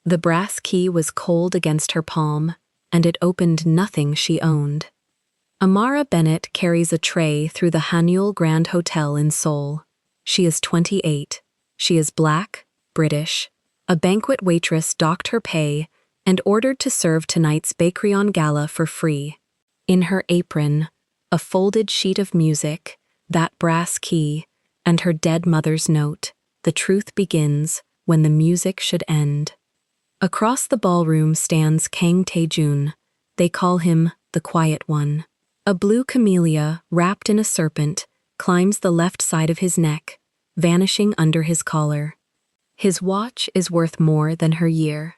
The brass key was cold against her palm, and it opened nothing she owned. Amara Bennett carries a tray through the Haniul Grand Hotel in Seoul. She is 28. She is black, British. A banquet waitress docked her pay and ordered to serve tonight's Bakrion Gala for free. In her apron, a folded sheet of music, that brass key, and her dead mother's note, "The truth begins when the music should end." Across the ballroom stands Kang Tae-jun. They call him the Quiet One. A blue camellia, wrapped in a serpent, climbs the left side of his neck, vanishing under his collar. His watch is worth more than her year.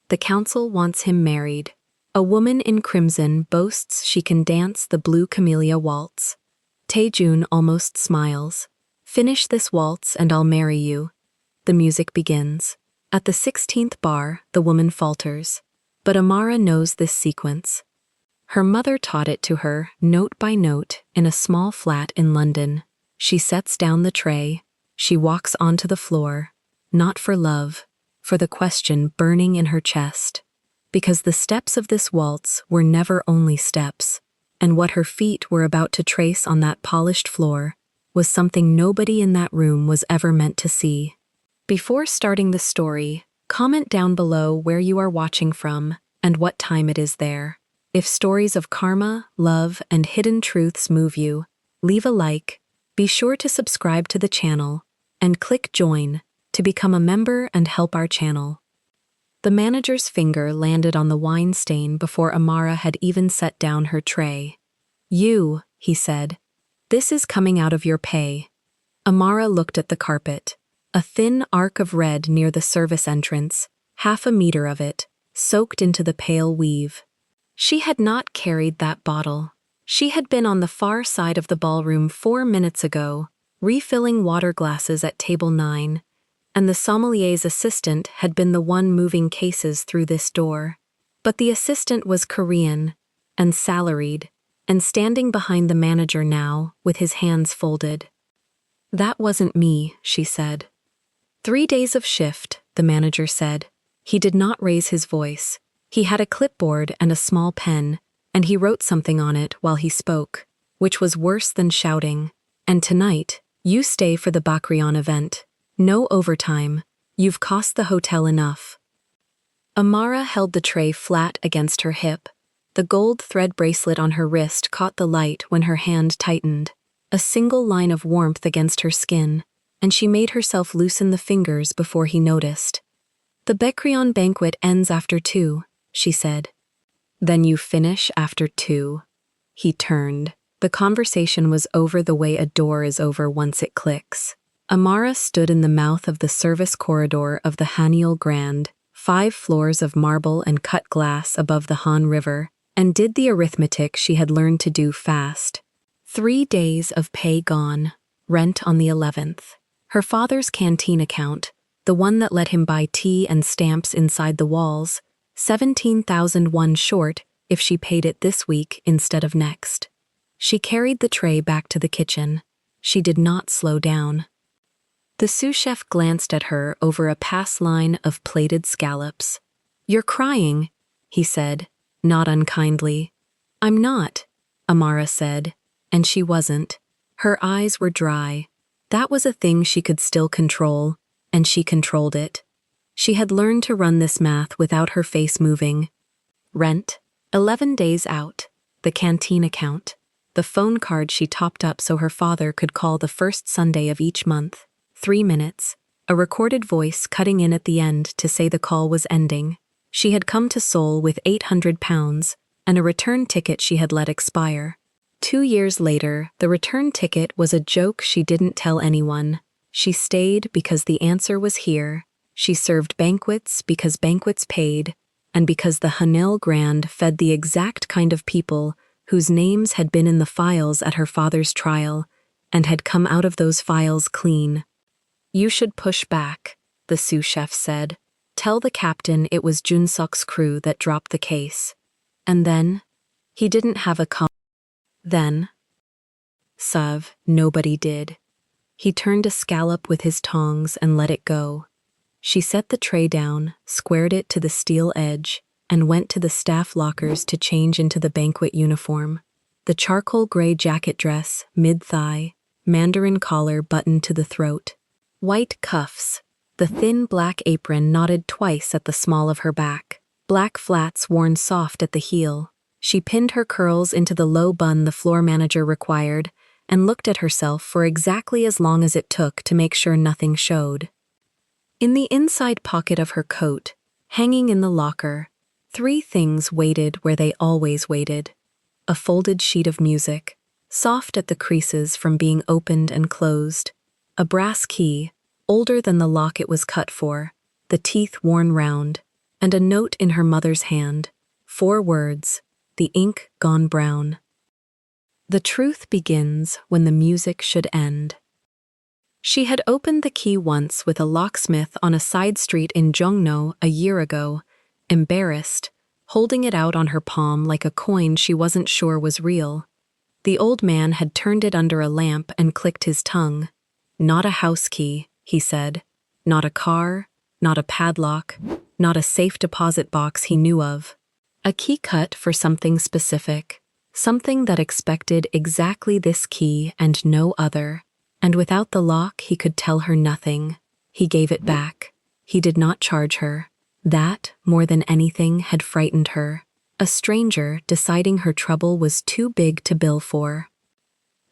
The council wants him married. A woman in crimson boasts she can dance the blue camellia waltz. Tae-jun almost smiles. "Finish this waltz and I'll marry you." The music begins. At the 16th bar, the woman falters. But Amara knows this sequence. Her mother taught it to her, note by note, in a small flat in London. She sets down the tray. She walks onto the floor. Not for love, for the question burning in her chest. Because the steps of this waltz were never only steps, and what her feet were about to trace on that polished floor was something nobody in that room was ever meant to see. Before starting the story, comment down below where you are watching from and what time it is there. If stories of karma, love, and hidden truths move you, leave a like, be sure to subscribe to the channel, and click join to become a member and help our channel. The manager's finger landed on the wine stain before Amara had even set down her tray. "You," he said, "this is coming out of your pay." Amara looked at the carpet. A thin arc of red near the service entrance, 1/2 meter of it, soaked into the pale weave. She had not carried that bottle. She had been on the far side of the ballroom 4 minutes ago, refilling water glasses at table 9, and the sommelier's assistant had been the one moving cases through this door. But the assistant was Korean, and salaried, and standing behind the manager now, with his hands folded. "That wasn't me," she said. 3 days of shift, the manager said. He did not raise his voice. He had a clipboard and a small pen, and he wrote something on it while he spoke, which was worse than shouting. "And tonight, you stay for the Bakrion event. No overtime. You've cost the hotel enough." Amara held the tray flat against her hip. The gold thread bracelet on her wrist caught the light when her hand tightened. A single line of warmth against her skin, and she made herself loosen the fingers before he noticed. "The Bakrion banquet ends after 2, she said. "Then you finish after 2. He turned. The conversation was over the way a door is over once it clicks. Amara stood in the mouth of the service corridor of the Haniul Grand, 5 floors of marble and cut glass above the Han River, and did the arithmetic she had learned to do fast. 3 days of pay gone, rent on the 11th. Her father's canteen account, the one that let him buy tea and stamps inside the walls, 17,001 short if she paid it this week instead of next. She carried the tray back to the kitchen. She did not slow down. The sous chef glanced at her over a pass line of plated scallops. "You're crying," he said, not unkindly. "I'm not," Amara said, and she wasn't. Her eyes were dry. That was a thing she could still control, and she controlled it. She had learned to run this math without her face moving. Rent, 11 days out, the canteen account, the phone card she topped up so her father could call the first Sunday of each month, 3 minutes, a recorded voice cutting in at the end to say the call was ending. She had come to Seoul with £800 and a return ticket she had let expire. 2 years later, the return ticket was a joke she didn't tell anyone. She stayed because the answer was here. She served banquets because banquets paid, and because the Haniul Grand fed the exact kind of people whose names had been in the files at her father's trial and had come out of those files clean. "You should push back," the sous chef said. "Tell the captain it was Junsuk's crew that dropped the case." And then, he didn't have a Then, Sav, nobody did. He turned a scallop with his tongs and let it go. She set the tray down, squared it to the steel edge, and went to the staff lockers to change into the banquet uniform. The charcoal gray jacket dress, mid-thigh, mandarin collar buttoned to the throat. White cuffs, the thin black apron knotted twice at the small of her back. Black flats worn soft at the heel. She pinned her curls into the low bun the floor manager required and looked at herself for exactly as long as it took to make sure nothing showed. In the inside pocket of her coat, hanging in the locker, 3 things waited where they always waited. A folded sheet of music, soft at the creases from being opened and closed. A brass key, older than the lock it was cut for, the teeth worn round, and a note in her mother's hand. 4 words, the ink gone brown. The truth begins when the music should end. She had opened the key once with a locksmith on a side street in Jongno a year ago, embarrassed, holding it out on her palm like a coin she wasn't sure was real. The old man had turned it under a lamp and clicked his tongue. Not a house key, he said. Not a car, not a padlock, not a safe deposit box he knew of. A key cut for something specific, something that expected exactly this key and no other. And without the lock, he could tell her nothing. He gave it back. He did not charge her. That, more than anything, had frightened her. A stranger deciding her trouble was too big to bill for.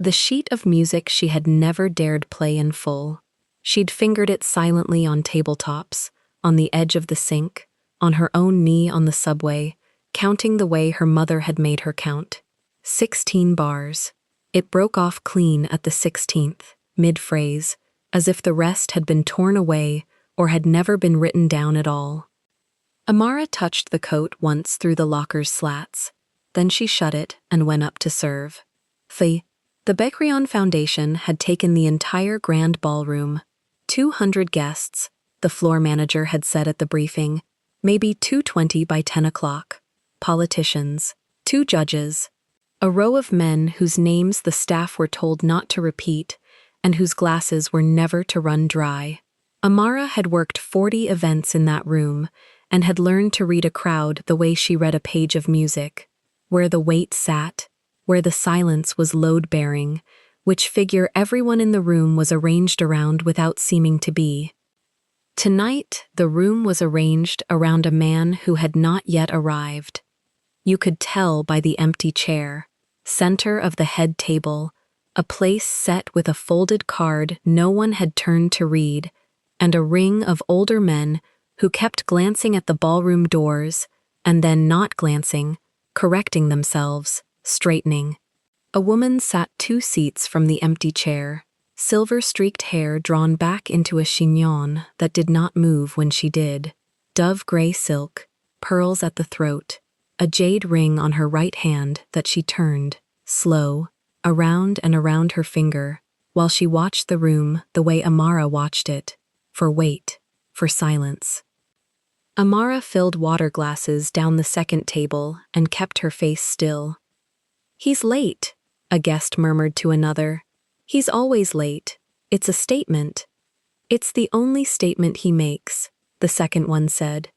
The sheet of music she had never dared play in full. She'd fingered it silently on tabletops, on the edge of the sink, on her own knee on the subway, counting the way her mother had made her count. 16 bars. It broke off clean at the 16th, mid-phrase, as if the rest had been torn away or had never been written down at all. Amara touched the coat once through the locker's slats. Then she shut it and went up to serve. The Becreon Foundation had taken the entire grand ballroom. 200 guests, the floor manager had said at the briefing, maybe 220 by 10 o'clock. Politicians, 2 judges, a row of men whose names the staff were told not to repeat and whose glasses were never to run dry. Amara had worked 40 events in that room and had learned to read a crowd the way she read a page of music, where the weight sat, where the silence was load-bearing, which figure everyone in the room was arranged around without seeming to be. Tonight, the room was arranged around a man who had not yet arrived. You could tell by the empty chair, center of the head table, a place set with a folded card no one had turned to read, and a ring of older men who kept glancing at the ballroom doors, and then not glancing, correcting themselves, straightening. A woman sat 2 seats from the empty chair, silver-streaked hair drawn back into a chignon that did not move when she did, dove-gray silk, pearls at the throat, a jade ring on her right hand that she turned, slow, around and around her finger, while she watched the room the way Amara watched it, for wait, for silence. Amara filled water glasses down the second table and kept her face still. "He's late," a guest murmured to another. "He's always late. It's a statement." "It's the only statement he makes," the second one said.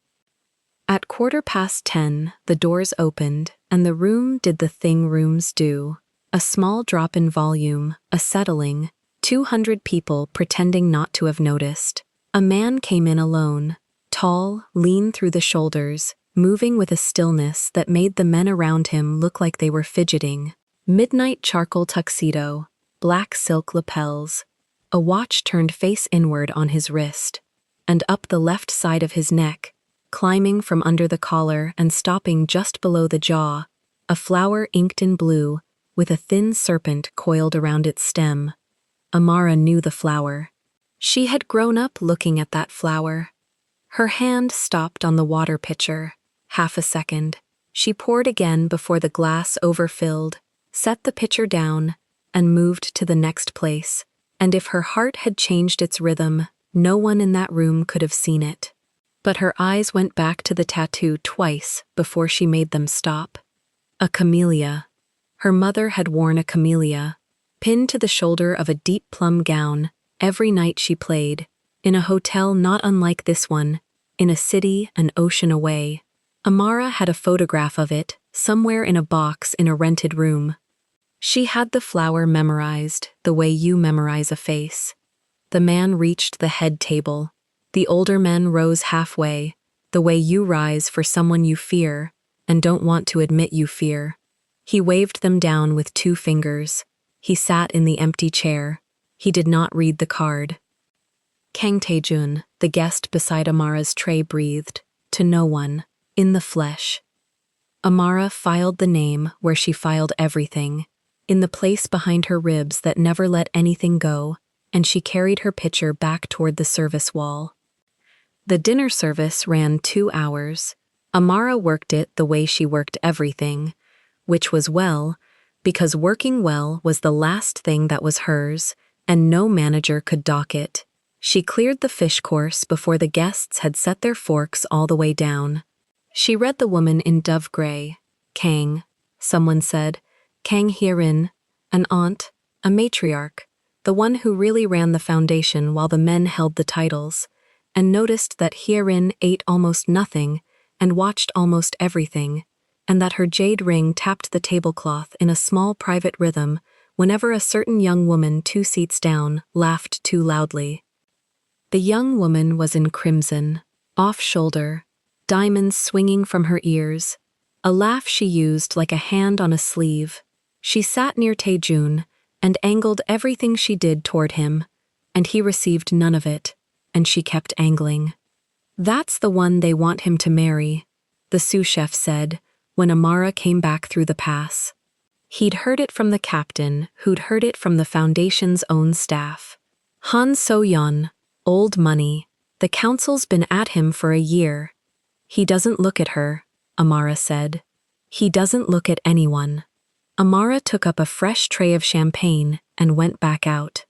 At 10:15, the doors opened, and the room did the thing rooms do. A small drop in volume, a settling, 200 people pretending not to have noticed. A man came in alone, tall, lean through the shoulders, moving with a stillness that made the men around him look like they were fidgeting. Midnight charcoal tuxedo, black silk lapels, a watch turned face inward on his wrist, and up the left side of his neck, climbing from under the collar and stopping just below the jaw, a flower inked in blue, with a thin serpent coiled around its stem. Amara knew the flower. She had grown up looking at that flower. Her hand stopped on the water pitcher. Half a second. She poured again before the glass overfilled, set the pitcher down, and moved to the next place. And if her heart had changed its rhythm, no one in that room could have seen it. But her eyes went back to the tattoo twice before she made them stop. A camellia. Her mother had worn a camellia, pinned to the shoulder of a deep plum gown, every night she played, in a hotel not unlike this one, in a city an ocean away. Amara had a photograph of it, somewhere in a box in a rented room. She had the flower memorized, the way you memorize a face. The man reached the head table. The older men rose halfway, the way you rise for someone you fear, and don't want to admit you fear. He waved them down with 2 fingers. He sat in the empty chair. He did not read the card. Kang Tae-jun, the guest beside Amara's tray, breathed, to no one, in the flesh. Amara filed the name where she filed everything, in the place behind her ribs that never let anything go, and she carried her pitcher back toward the service wall. The dinner service ran 2 hours. Amara worked it the way she worked everything, which was well, because working well was the last thing that was hers, and no manager could dock it. She cleared the fish course before the guests had set their forks all the way down. She read the woman in dove gray. Kang, someone said. Kang Hye-rin, an aunt, a matriarch, the one who really ran the foundation while the men held the titles, and noticed that Hye-rin ate almost nothing and watched almost everything, and that her jade ring tapped the tablecloth in a small private rhythm whenever a certain young woman 2 seats down laughed too loudly. The young woman was in crimson, off-shoulder, diamonds swinging from her ears, a laugh she used like a hand on a sleeve. She sat near Tae-jun and angled everything she did toward him, and he received none of it, and she kept angling. That's the one they want him to marry, the sous chef said, when Amara came back through the pass. He'd heard it from the captain, who'd heard it from the foundation's own staff. Han So-yeon, old money, the council's been at him for a year. He doesn't look at her, Amara said. He doesn't look at anyone. Amara took up a fresh tray of champagne and went back out.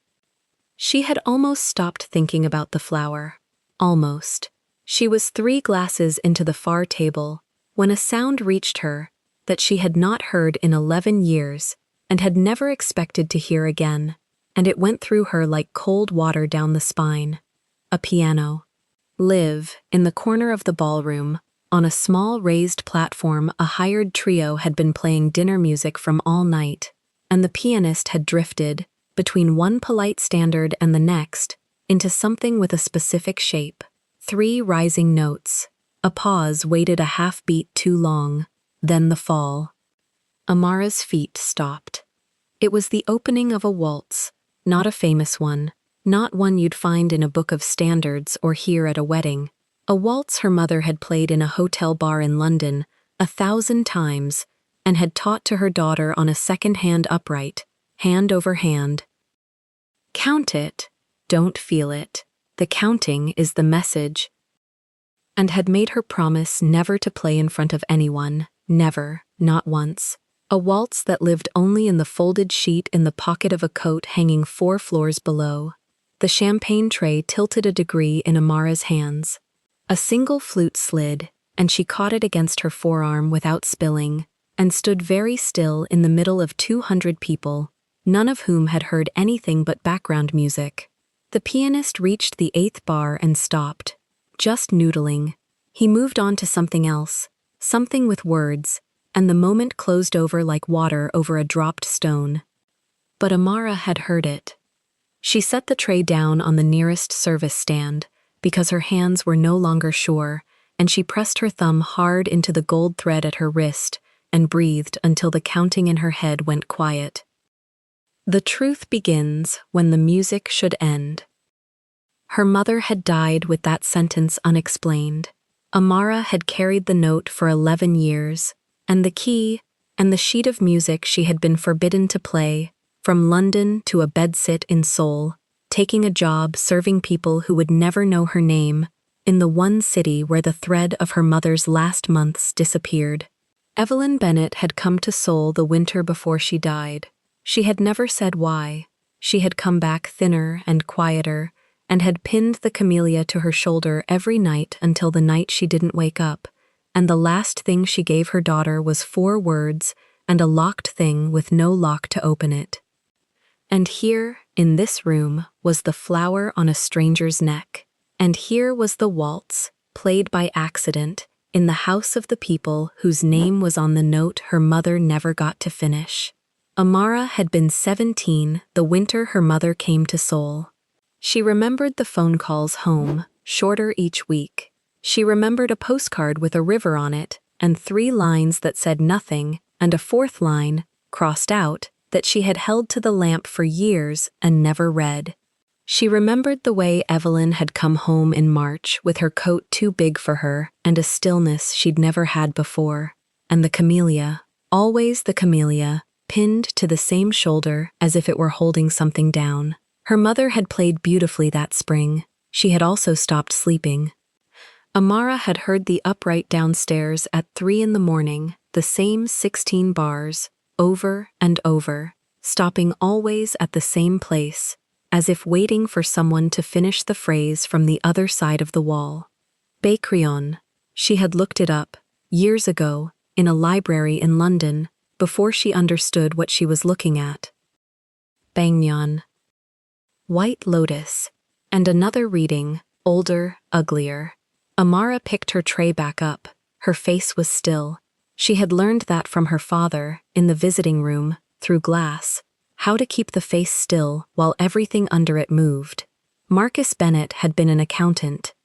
She had almost stopped thinking about the flower. Almost. She was 3 glasses into the far table when a sound reached her that she had not heard in 11 years and had never expected to hear again, and it went through her like cold water down the spine. A piano. Live, in the corner of the ballroom, on a small raised platform, a hired trio had been playing dinner music from all night, and the pianist had drifted, between one polite standard and the next, into something with a specific shape. 3 rising notes. A pause waited a half-beat too long, then the fall. Amara's feet stopped. It was the opening of a waltz, not a famous one, not one you'd find in a book of standards or hear at a wedding. A waltz her mother had played in a hotel bar in London 1,000 times and had taught to her daughter on a second-hand upright, hand over hand. Count it, don't feel it. The counting is the message. And had made her promise never to play in front of anyone, never, not once. A waltz that lived only in the folded sheet in the pocket of a coat hanging 4 floors below. The champagne tray tilted a degree in Amara's hands. A single flute slid, and she caught it against her forearm without spilling, and stood very still in the middle of 200 people, none of whom had heard anything but background music. The pianist reached the 8th bar and stopped, just noodling. He moved on to something else, something with words, and the moment closed over like water over a dropped stone. But Amara had heard it. She set the tray down on the nearest service stand, because her hands were no longer sure, and she pressed her thumb hard into the gold thread at her wrist and breathed until the counting in her head went quiet. The truth begins when the music should end. Her mother had died with that sentence unexplained. Amara had carried the note for 11 years, and the key, and the sheet of music she had been forbidden to play, from London to a bedsit in Seoul, taking a job serving people who would never know her name, in the one city where the thread of her mother's last months disappeared. Evelyn Bennett had come to Seoul the winter before she died. She had never said why. She had come back thinner and quieter, and had pinned the camellia to her shoulder every night until the night she didn't wake up, and the last thing she gave her daughter was 4 words and a locked thing with no lock to open it. And here, In this room was the flower on a stranger's neck, and here was the waltz, played by accident, in the house of the people whose name was on the note her mother never got to finish. Amara had been 17 the winter her mother came to Seoul. She remembered the phone calls home, shorter each week. She remembered a postcard with a river on it, and 3 lines that said nothing, and a 4th line, crossed out, that she had held to the lamp for years and never read. She remembered the way Evelyn had come home in March with her coat too big for her and a stillness she'd never had before, and the camellia, always the camellia, pinned to the same shoulder as if it were holding something down. Her mother had played beautifully that spring. She had also stopped sleeping. Amara had heard the upright downstairs at 3 in the morning, the same 16 bars, over and over, stopping always at the same place, as if waiting for someone to finish the phrase from the other side of the wall. Bacreon. She had looked it up, years ago, in a library in London, before she understood what she was looking at. Bangyan. White Lotus. And another reading, older, uglier. Amara picked her tray back up. Her face was still. She had learned that from her father, in the visiting room, through glass, how to keep the face still while everything under it moved. Marcus Bennett had been an accountant.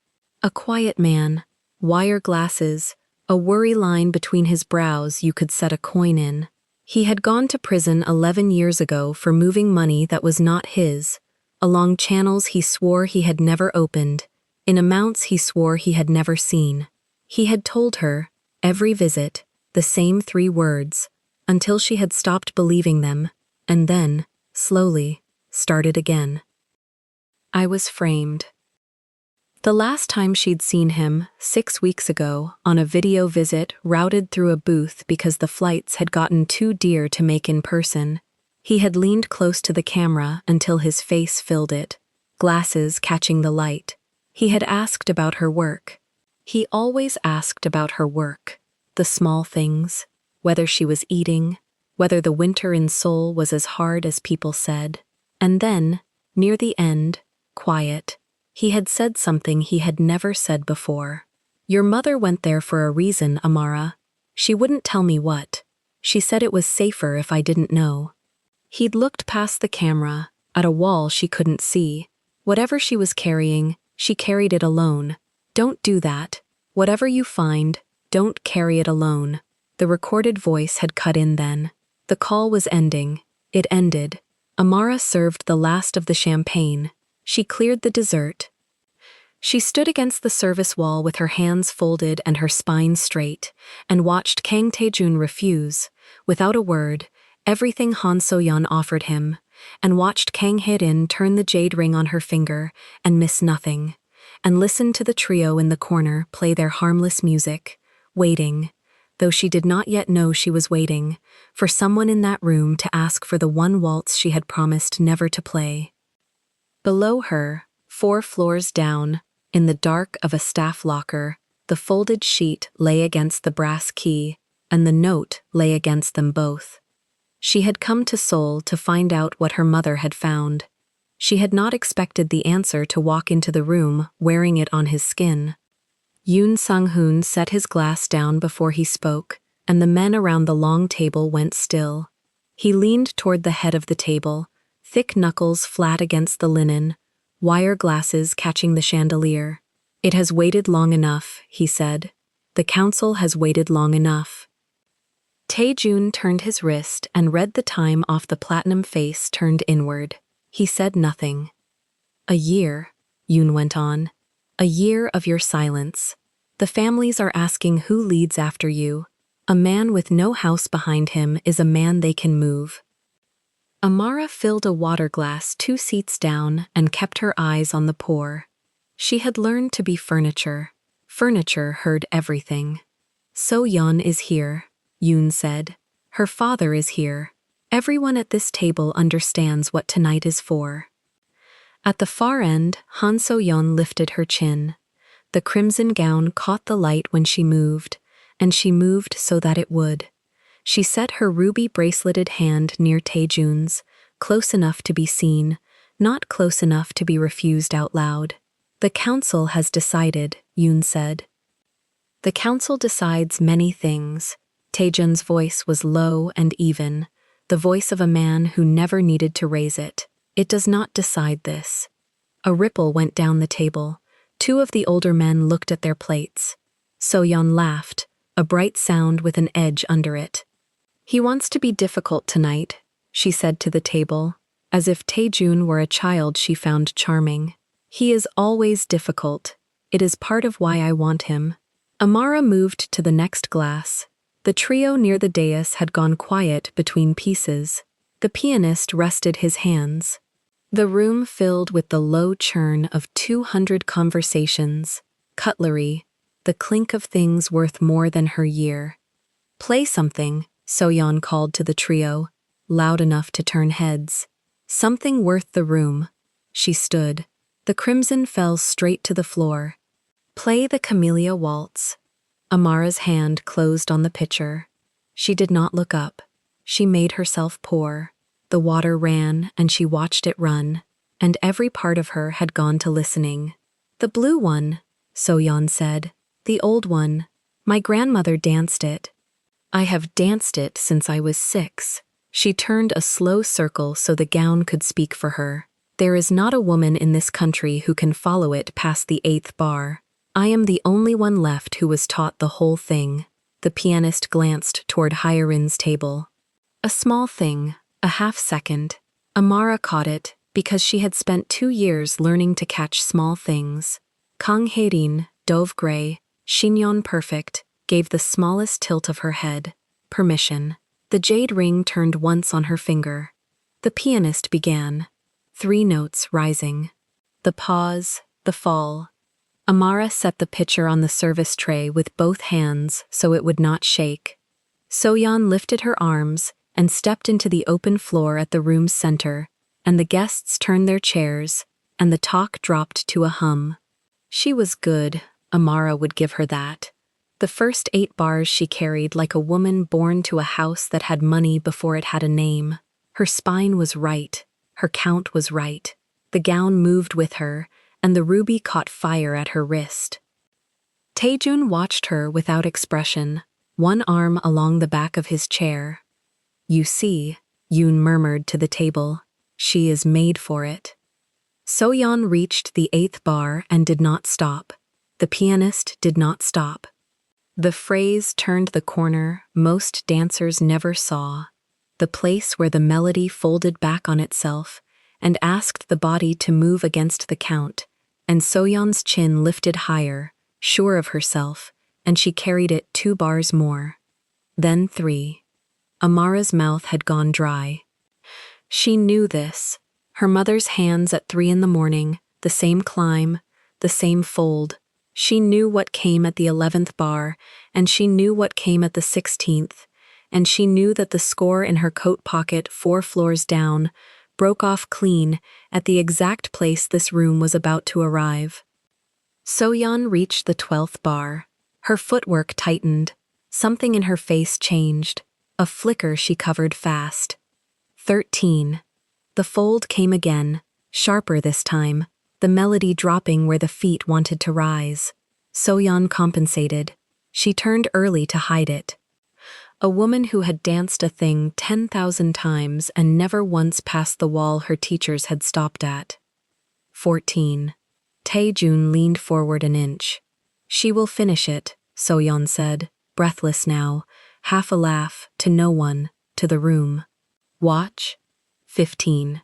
A quiet man, wire glasses, a worry line between his brows you could set a coin in. He had gone to prison 11 years ago for moving money that was not his, along channels he swore he had never opened, in amounts he swore he had never seen. He had told her, every visit, the same 3 words, until she had stopped believing them, and then, slowly, started again. I was framed. The last time she'd seen him, 6 weeks ago, on a video visit routed through a booth because the flights had gotten too dear to make in person, he had leaned close to the camera until his face filled it, glasses catching the light. He had asked about her work. He always asked about her work, the small things, whether she was eating, whether the winter in Seoul was as hard as people said. And then, near the end, quiet, he had said something he had never said before. Your mother went there for a reason, Amara. She wouldn't tell me what. She said it was safer if I didn't know. He'd looked past the camera, at a wall she couldn't see. Whatever she was carrying, she carried it alone. Don't do that. Whatever you find, don't carry it alone. The recorded voice had cut in then. The call was ending. It ended. Amara served the last of the champagne. She cleared the dessert. She stood against the service wall with her hands folded and her spine straight, and watched Kang Taejun refuse, without a word, everything Han So-yeon offered him, and watched Kang Hae-rin turn the jade ring on her finger and miss nothing, and listened to the trio in the corner play their harmless music, waiting, though she did not yet know she was waiting, for someone in that room to ask for the one waltz she had promised never to play. Below her, 4 floors down, in the dark of a staff locker, the folded sheet lay against the brass key, and the note lay against them both. She had come to Seoul to find out what her mother had found. She had not expected the answer to walk into the room wearing it on his skin. Yoon Sang-hoon set his glass down before he spoke, and the men around the long table went still. He leaned toward the head of the table, thick knuckles flat against the linen, wire glasses catching the chandelier. It has waited long enough, he said. The council has waited long enough. Taejun turned his wrist and read the time off the platinum face turned inward. He said nothing. A year, Yoon went on. A year of your silence. The families are asking who leads after you. A man with no house behind him is a man they can move. Amara filled a water glass 2 seats down and kept her eyes on the pour. She had learned to be furniture. Furniture heard everything. So-yeon is here, Yoon said. Her father is here. Everyone at this table understands what tonight is for. At the far end, Han So-yeon lifted her chin. The crimson gown caught the light when she moved, and she moved so that it would. She set her ruby braceleted hand near Taejun's, close enough to be seen, Not close enough to be refused out loud. The council has decided, Yoon said. The council decides many things. Taejun's voice was low and even, the voice of a man who never needed to raise it. It does not decide this. A ripple went down the table. Two of the older men looked at their plates. So-yeon laughed, a bright sound with an edge under it. He wants to be difficult tonight, she said to the table, as if Taejun were a child she found charming. He is always difficult. It is part of why I want him. Amara moved to the next glass. The trio near the dais had gone quiet between pieces. The pianist rested his hands. The room filled with the low churn of 200 conversations, cutlery, the clink of things worth more than her year. Play something, So-yeon called to the trio, loud enough to turn heads. Something worth the room. She stood. The crimson fell straight to the floor. Play the Camellia Waltz. Amara's hand closed on the pitcher. She did not look up. She made herself pour. The water ran, and she watched it run, and every part of her had gone to listening. The blue one, So-yeon said. The old one. My grandmother danced it. I have danced it since I was 6. She turned a slow circle so the gown could speak for her. There is not a woman in this country who can follow it past the 8th bar. I am the only one left who was taught the whole thing. The pianist glanced toward Hyeon's table. A small thing, a half-second. Amara caught it because she had spent 2 years learning to catch small things. Kang Hae-rin, Dove Gray, Shinyeon Perfect, gave the smallest tilt of her head. Permission. The jade ring turned once on her finger. The pianist began. 3 notes rising. The pause, the fall. Amara set the pitcher on the service tray with both hands so it would not shake. So-yeon lifted her arms and stepped into the open floor at the room's center, and the guests turned their chairs, and the talk dropped to a hum. She was good, Amara would give her that. The first 8 bars she carried like a woman born to a house that had money before it had a name. Her spine was right. Her count was right. The gown moved with her, and the ruby caught fire at her wrist. Taejun watched her without expression, one arm along the back of his chair. You see, Yoon murmured to the table, she is made for it. So-yeon reached the 8th bar and did not stop. The pianist did not stop. The phrase turned the corner most dancers never saw, the place where the melody folded back on itself and asked the body to move against the count, and So-yeon's chin lifted higher, sure of herself, and she carried it 2 bars more. Then 3. Amara's mouth had gone dry. She knew this. Her mother's hands at 3 in the morning, the same climb, the same fold. She knew what came at the 11th bar, and she knew what came at the 16th, and she knew that the score in her coat pocket 4 floors down broke off clean at the exact place this room was about to arrive. So-yeon reached the 12th bar. Her footwork tightened. Something in her face changed. A flicker she covered fast. 13. The fold came again, sharper this time, the melody dropping where the feet wanted to rise. So-yeon compensated. She turned early to hide it. A woman who had danced a thing 10,000 times and never once passed the wall her teachers had stopped at. 14. Taejun leaned forward an inch. She will finish it, So-yeon said, breathless now, half a laugh, to no one, to the room. Watch. 15.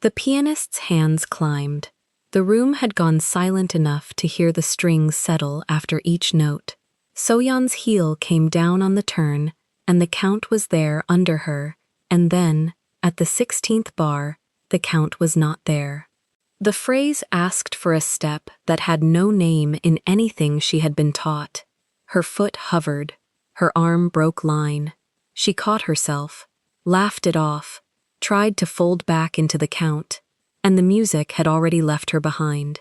The pianist's hands climbed. The room had gone silent enough to hear the strings settle after each note. So-yeon's heel came down on the turn, and the count was there under her, and then, at the 16th bar, the count was not there. The phrase asked for a step that had no name in anything she had been taught. Her foot hovered. Her arm broke line. She caught herself, laughed it off, tried to fold back into the count, and the music had already left her behind.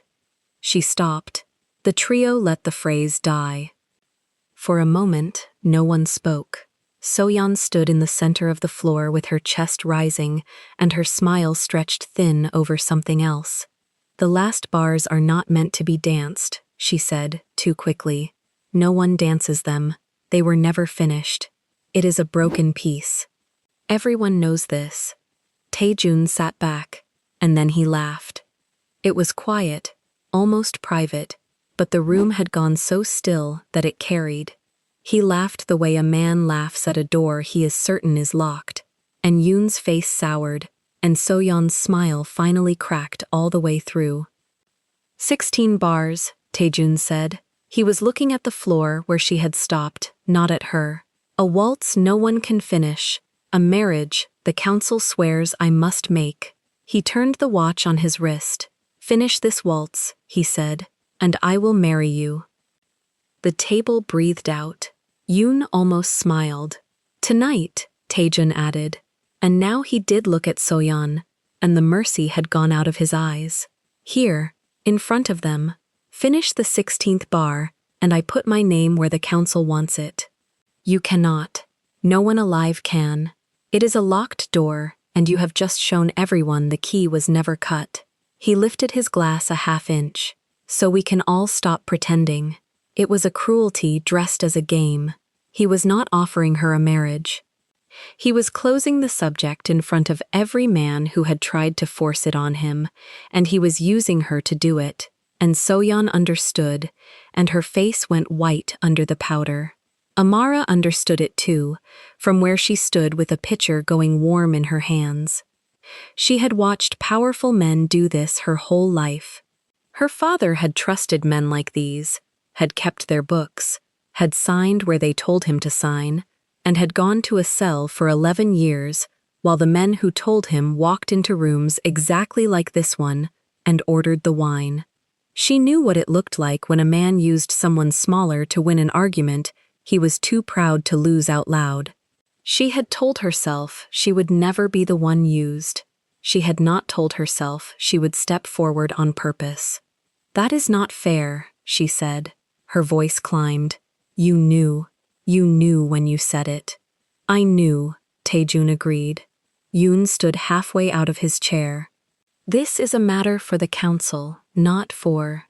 She stopped. The trio let the phrase die. For a moment, no one spoke. Soyeon stood in the center of the floor with her chest rising and her smile stretched thin over something else. "The last bars are not meant to be danced," she said, too quickly. "No one dances them. They were never finished. It is a broken piece." Everyone knows this. Taejun sat back, and then he laughed. It was quiet, almost private, but the room had gone so still that it carried. He laughed the way a man laughs at a door he is certain is locked, and Yoon's face soured, and Soyeon's smile finally cracked all the way through. 16 bars, Taejun said. He was looking at the floor where she had stopped, not at her. "A waltz no one can finish. A marriage, the council swears I must make." He turned the watch on his wrist. "Finish this waltz," he said, "and I will marry you." The table breathed out. Yoon almost smiled. "Tonight," Taejun added. And now he did look at Soyeon, and the mercy had gone out of his eyes. "Here, in front of them. Finish the 16th bar, and I put my name where the council wants it." "You cannot. No one alive can. It is a locked door, and you have just shown everyone the key was never cut." He lifted his glass a half-inch. "So we can all stop pretending." It was a cruelty dressed as a game. He was not offering her a marriage. He was closing the subject in front of every man who had tried to force it on him, and he was using her to do it. And Soyeon understood, and her face went white under the powder. Amara understood it too, from where she stood with a pitcher going warm in her hands. She had watched powerful men do this her whole life. Her father had trusted men like these, had kept their books, had signed where they told him to sign, and had gone to a cell for 11 years, while the men who told him walked into rooms exactly like this one and ordered the wine. She knew what it looked like when a man used someone smaller to win an argument he was too proud to lose out loud. She had told herself she would never be the one used. She had not told herself she would step forward on purpose. "That is not fair," she said. Her voice climbed. "You knew. You knew when you said it." "I knew," Taejun agreed. Yoon stood halfway out of his chair. "This is a matter for the council, not for—"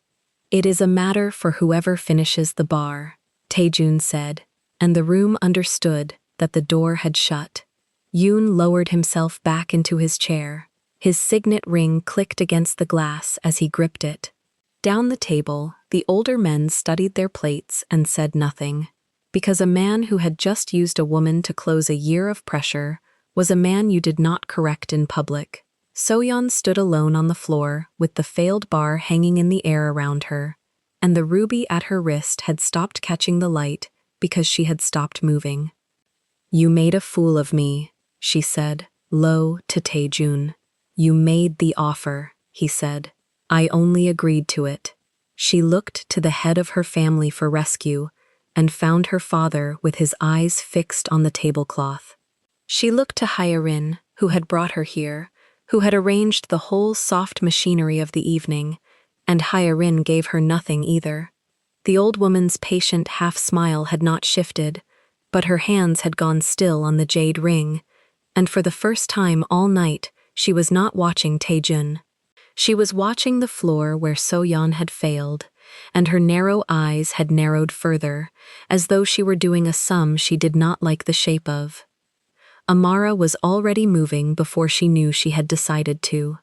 "It is a matter for whoever finishes the bar," Taejun said, and the room understood that the door had shut. Yoon lowered himself back into his chair. His signet ring clicked against the glass as he gripped it. Down the table, the older men studied their plates and said nothing, because a man who had just used a woman to close a year of pressure was a man you did not correct in public. Soyeon stood alone on the floor with the failed bar hanging in the air around her, and the ruby at her wrist had stopped catching the light because she had stopped moving. "You made a fool of me," she said, low to Taejun. "You made the offer," he said. "I only agreed to it." She looked to the head of her family for rescue and found her father with his eyes fixed on the tablecloth. She looked to Hyerin, who had brought her here, who had arranged the whole soft machinery of the evening, and Hyerin gave her nothing either. The old woman's patient half-smile had not shifted, but her hands had gone still on the jade ring, and for the first time all night she was not watching Taejun. She was watching the floor where Soyeon had failed, and her narrow eyes had narrowed further, as though she were doing a sum she did not like the shape of. Amara was already moving before she knew she had decided to.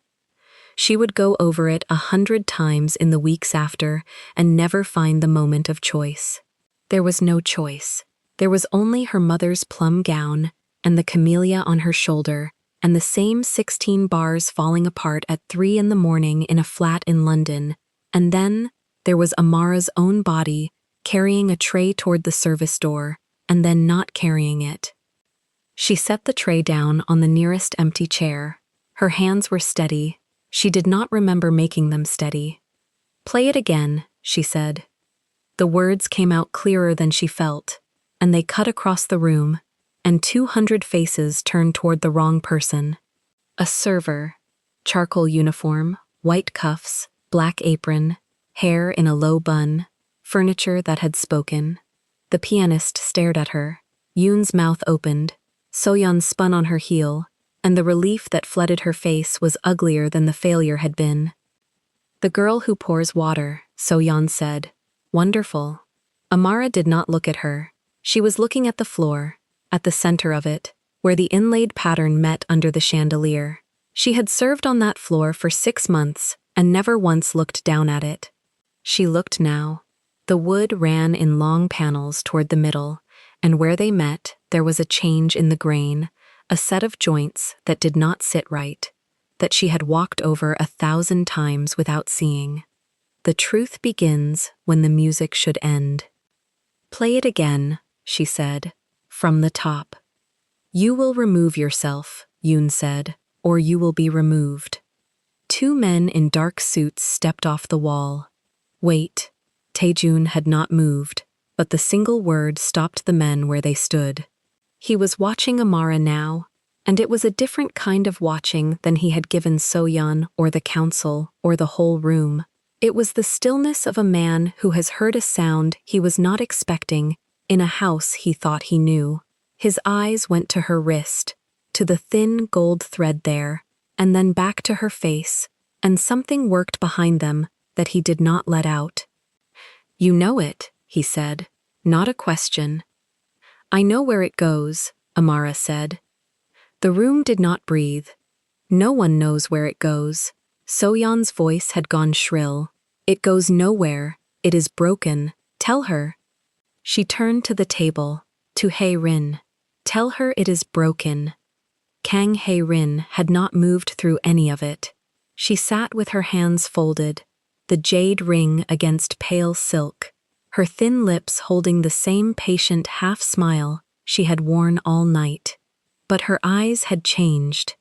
She would go over it 100 times in the weeks after and never find the moment of choice. There was no choice. There was only her mother's plum gown and the camellia on her shoulder and the same 16 bars falling apart at 3 in the morning in a flat in London, and then there was Amara's own body carrying a tray toward the service door and then not carrying it. She set the tray down on the nearest empty chair. Her hands were steady. She did not remember making them steady. "Play it again," she said. The words came out clearer than she felt, and they cut across the room, and 200 faces turned toward the wrong person. A server, charcoal uniform, white cuffs, black apron, hair in a low bun, furniture that had spoken. The pianist stared at her. Yoon's mouth opened. Soyeon spun on her heel, and the relief that flooded her face was uglier than the failure had been. The girl who pours water, Soyeon said. Wonderful. Amara did not look at her. She was looking at the floor, at the center of it, where the inlaid pattern met under the chandelier. She had served on that floor for 6 months and never once looked down at it. She looked now. The wood ran in long panels toward the middle, and where they met, there was a change in the grain, a set of joints that did not sit right, that she had walked over 1,000 times without seeing. The truth begins when the music should end. Play it again, she said, from the top. You will remove yourself, Yoon said, or you will be removed. 2 men in dark suits stepped off the wall. Wait. Taejun had not moved, but the single word stopped the men where they stood. He was watching Amara now, and it was a different kind of watching than he had given Soyeon or the council or the whole room. It was the stillness of a man who has heard a sound he was not expecting in a house he thought he knew. His eyes went to her wrist, to the thin gold thread there, and then back to her face, and something worked behind them that he did not let out. You know it, he said, not a question. I know where it goes, Amara said. The room did not breathe. No one knows where it goes. Soyeon's voice had gone shrill. It goes nowhere. It is broken. Tell her. She turned to the table, to Hae-rin. Tell her it is broken. Kang Hae-rin had not moved through any of it. She sat with her hands folded, the jade ring against pale silk, her thin lips holding the same patient half-smile she had worn all night. But her eyes had changed.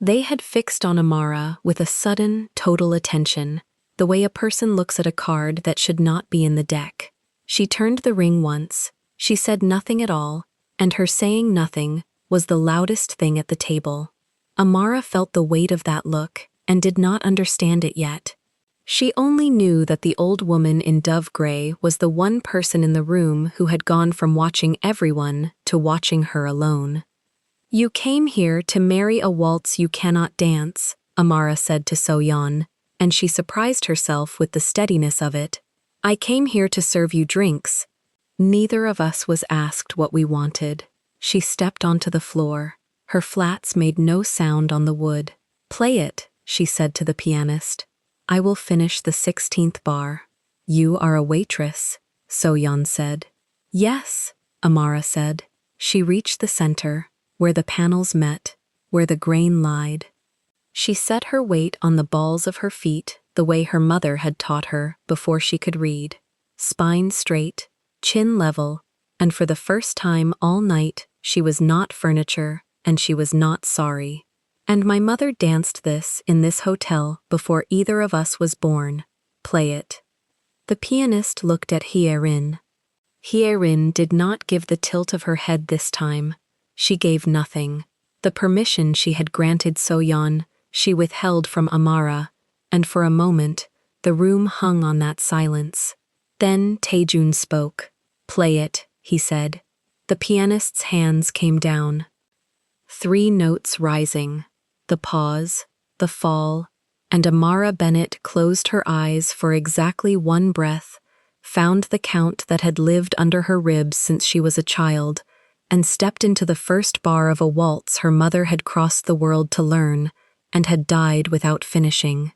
They had fixed on Amara with a sudden, total attention, the way a person looks at a card that should not be in the deck. She turned the ring once, she said nothing at all, and her saying nothing was the loudest thing at the table. Amara felt the weight of that look and did not understand it yet. She only knew that the old woman in dove gray was the one person in the room who had gone from watching everyone to watching her alone. You came here to marry a waltz you cannot dance, Amara said to Soyeon, and she surprised herself with the steadiness of it. I came here to serve you drinks. Neither of us was asked what we wanted. She stepped onto the floor. Her flats made no sound on the wood. Play it, she said to the pianist. I will finish the 16th bar. You are a waitress, Soyeon said. Yes, Amara said. She reached the center, where the panels met, where the grain lied. She set her weight on the balls of her feet the way her mother had taught her before she could read. Spine straight, chin level, and for the first time all night she was not furniture and she was not sorry. And my mother danced this in this hotel before either of us was born. Play it. The pianist looked at Hae-rin. Hae-rin did not give the tilt of her head this time. She gave nothing. The permission she had granted Soyeon, she withheld from Amara, and for a moment, the room hung on that silence. Then Taejun spoke. Play it, he said. The pianist's hands came down. 3 notes rising. The pause, the fall, and Amara Bennett closed her eyes for exactly 1 breath, found the count that had lived under her ribs since she was a child, and stepped into the first bar of a waltz her mother had crossed the world to learn, and had died without finishing.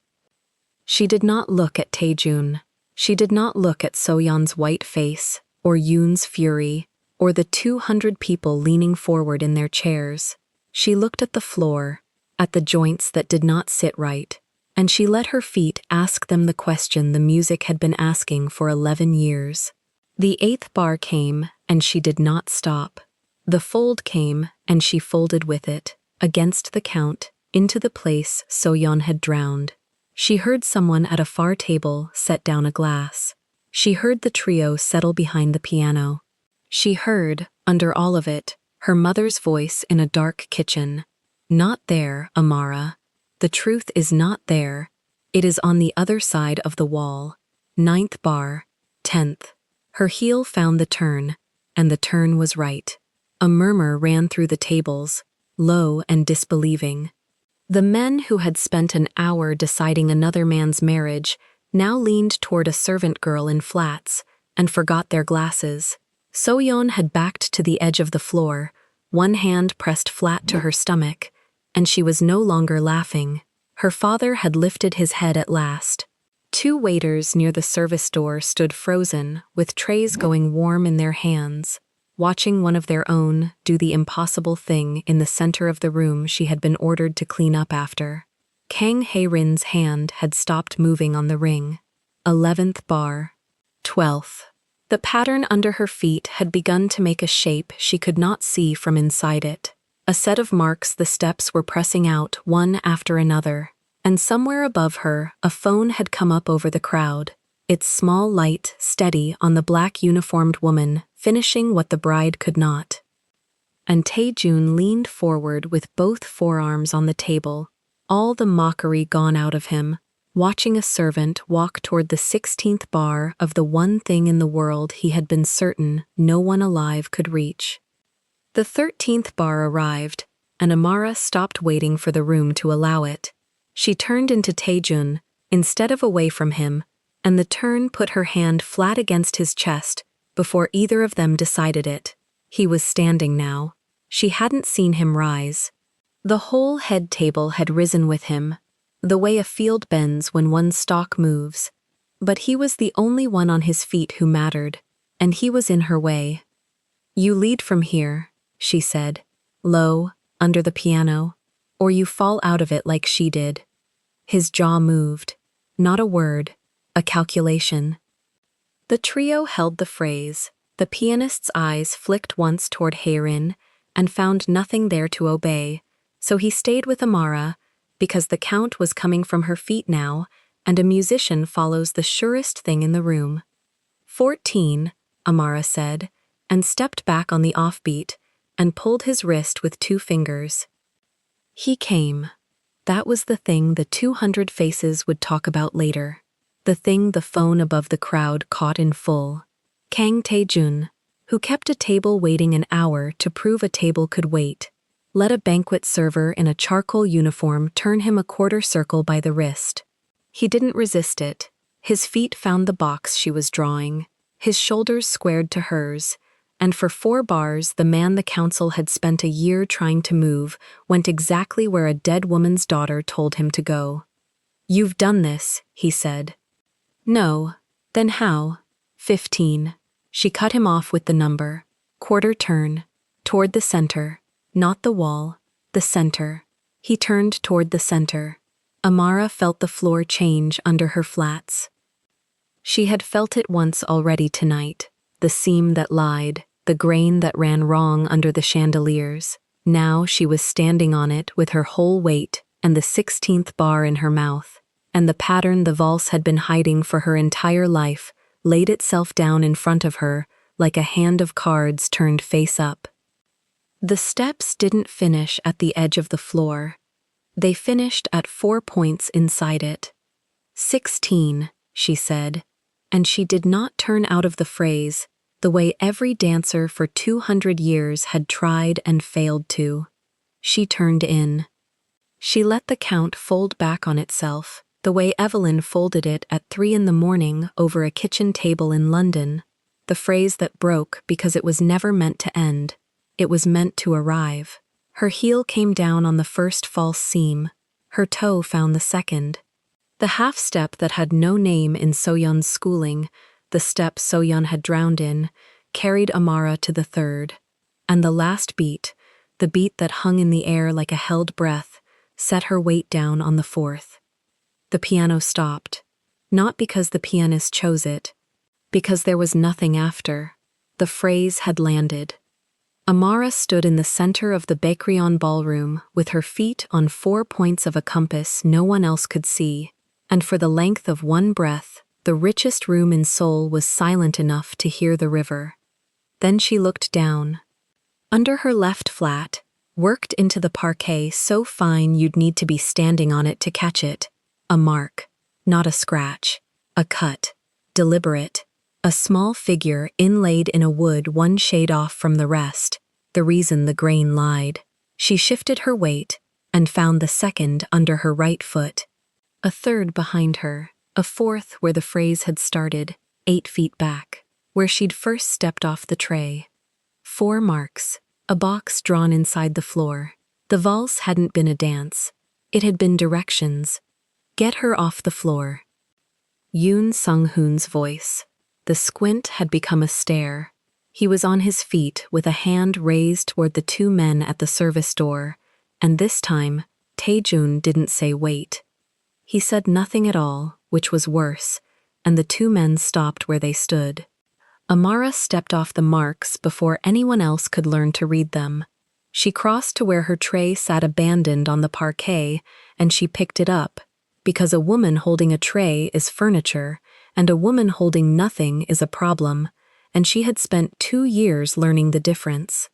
She did not look at Taejun. She did not look at Soyeon's white face, or Yoon's fury, or the 200 people leaning forward in their chairs. She looked at the floor, at the joints that did not sit right, and she let her feet ask them the question the music had been asking for 11 years. The 8th bar came, and she did not stop. The fold came, and she folded with it, against the count, into the place Soyeon had drowned. She heard someone at a far table set down a glass. She heard the trio settle behind the piano. She heard, under all of it, her mother's voice in a dark kitchen. Not there, Amara. The truth is not there. It is on the other side of the wall. 9th bar, 10th. Her heel found the turn, and the turn was right. A murmur ran through the tables, low and disbelieving. The men who had spent an hour deciding another man's marriage now leaned toward a servant girl in flats and forgot their glasses. So-yeon had backed to the edge of the floor, one hand pressed flat to her stomach, and she was no longer laughing. Her father had lifted his head at last. Two waiters near the service door stood frozen, with trays going warm in their hands, watching one of their own do the impossible thing in the center of the room she had been ordered to clean up after. Kang Hae-rin's hand had stopped moving on the ring. 11th bar. 12th. The pattern under her feet had begun to make a shape she could not see from inside it. A set of marks the steps were pressing out one after another, and somewhere above her a phone had come up over the crowd, its small light steady on the black uniformed woman finishing what the bride could not. And Tae-jun leaned forward with both forearms on the table, all the mockery gone out of him, watching a servant walk toward the 16th bar of the one thing in the world he had been certain no one alive could reach. The 13th bar arrived, and Amara stopped waiting for the room to allow it. She turned into Tae-jun, instead of away from him, and the turn put her hand flat against his chest before either of them decided it. He was standing now. She hadn't seen him rise. The whole head table had risen with him, the way a field bends when one stalk moves. But he was the only one on his feet who mattered, and he was in her way. "You lead from here," she said, low, under the piano, "or you fall out of it like she did." His jaw moved. Not a word, a calculation. The trio held the phrase. The pianist's eyes flicked once toward Hae-rin and found nothing there to obey, so he stayed with Amara, because the count was coming from her feet now, and a musician follows the surest thing in the room. 14, Amara said, and stepped back on the offbeat and pulled his wrist with 2 fingers. He came. That was the thing the 200 faces would talk about later. The thing the phone above the crowd caught in full. Kang Tae-jun, who kept a table waiting an hour to prove a table could wait, let a banquet server in a charcoal uniform turn him a quarter circle by the wrist. He didn't resist it. His feet found the box she was drawing, his shoulders squared to hers, and for 4 bars the man the council had spent a year trying to move went exactly where a dead woman's daughter told him to go. "You've done this," he said. "No. Then how?" 15. She cut him off with the number. Quarter turn. Toward the center. Not the wall. The center. He turned toward the center. Amara felt the floor change under her flats. She had felt it once already tonight. The seam that lied, the grain that ran wrong under the chandeliers. Now she was standing on it with her whole weight and the 16th bar in her mouth, and the pattern the valse had been hiding for her entire life laid itself down in front of her like a hand of cards turned face up. The steps didn't finish at the edge of the floor. They finished at 4 points inside it. 16, she said, and she did not turn out of the phrase the way every dancer for 200 years had tried and failed to. She turned in. She let the count fold back on itself, the way Evelyn folded it at 3 in the morning over a kitchen table in London, the phrase that broke because it was never meant to end. It was meant to arrive. Her heel came down on the first false seam. Her toe found the second. The half-step that had no name in So-yeon's schooling, the step So-yeon had drowned in, carried Amara to the third. And the last beat, the beat that hung in the air like a held breath, set her weight down on the 4th. The piano stopped, not because the pianist chose it, because there was nothing after. The phrase had landed. Amara stood in the center of the Bakrion ballroom with her feet on 4 points of a compass no one else could see, and for the length of one breath, the richest room in Seoul was silent enough to hear the river. Then she looked down. Under her left flat, worked into the parquet so fine you'd need to be standing on it to catch it, a mark, not a scratch, a cut, deliberate, a small figure inlaid in a wood one shade off from the rest, the reason the grain lied. She shifted her weight and found the second under her right foot, a third behind her, a fourth where the phrase had started, 8 feet back, where she'd first stepped off the tray. 4 marks, a box drawn inside the floor. The valse hadn't been a dance. It had been directions. Get her off the floor. Yoon Sung-hoon's voice. The squint had become a stare. He was on his feet with a hand raised toward the 2 men at the service door, and this time, Tae-jun didn't say wait. He said nothing at all, which was worse, and the 2 men stopped where they stood. Amara stepped off the marks before anyone else could learn to read them. She crossed to where her tray sat abandoned on the parquet, and she picked it up, because a woman holding a tray is furniture, and a woman holding nothing is a problem, and she had spent 2 years learning the difference.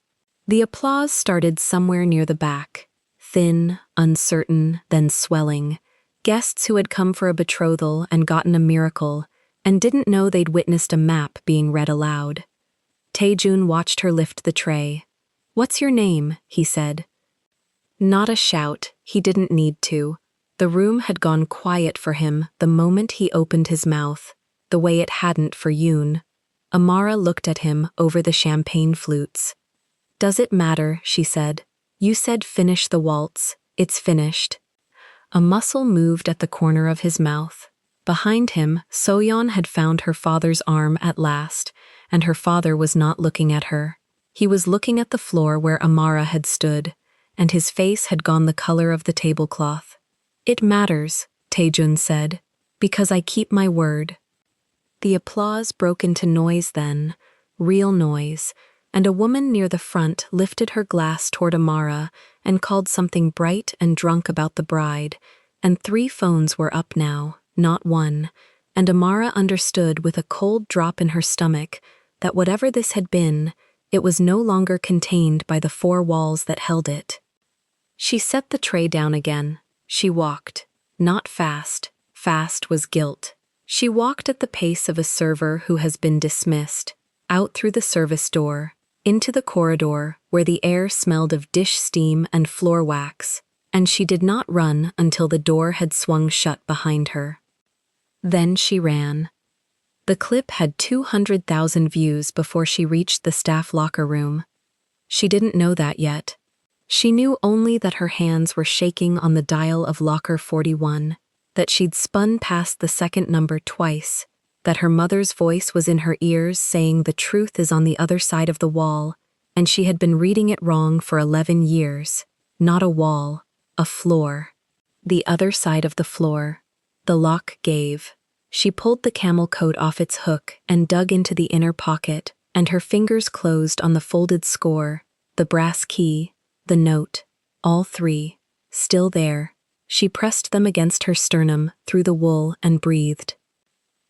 The applause started somewhere near the back, thin, uncertain, then swelling. Guests who had come for a betrothal and gotten a miracle, and didn't know they'd witnessed a map being read aloud. Tae-jun watched her lift the tray. "What's your name?" he said. Not a shout, he didn't need to. The room had gone quiet for him the moment he opened his mouth, the way it hadn't for Yoon. Amara looked at him over the champagne flutes. "Does it matter?" she said. "You said finish the waltz. It's finished." A muscle moved at the corner of his mouth. Behind him, Soyeon had found her father's arm at last, and her father was not looking at her. He was looking at the floor where Amara had stood, and his face had gone the color of the tablecloth. "It matters," Tae-jun said, "because I keep my word." The applause broke into noise then, real noise, and a woman near the front lifted her glass toward Amara and called something bright and drunk about the bride, and 3 phones were up now, not one, and Amara understood with a cold drop in her stomach that whatever this had been, it was no longer contained by the 4 walls that held it. She set the tray down again. She walked. Not fast. Fast was guilt. She walked at the pace of a server who has been dismissed, out through the service door, into the corridor where the air smelled of dish steam and floor wax, and she did not run until the door had swung shut behind her. Then she ran. The clip had 200,000 views before she reached the staff locker room. She didn't know that yet. She knew only that her hands were shaking on the dial of locker 41, that she'd spun past the second number twice, that her mother's voice was in her ears saying the truth is on the other side of the wall, and she had been reading it wrong for 11 years. Not a wall, a floor. The other side of the floor. The lock gave. She pulled the camel coat off its hook and dug into the inner pocket, and her fingers closed on the folded score, the brass key, the note, all 3, still there. She pressed them against her sternum, through the wool, and breathed.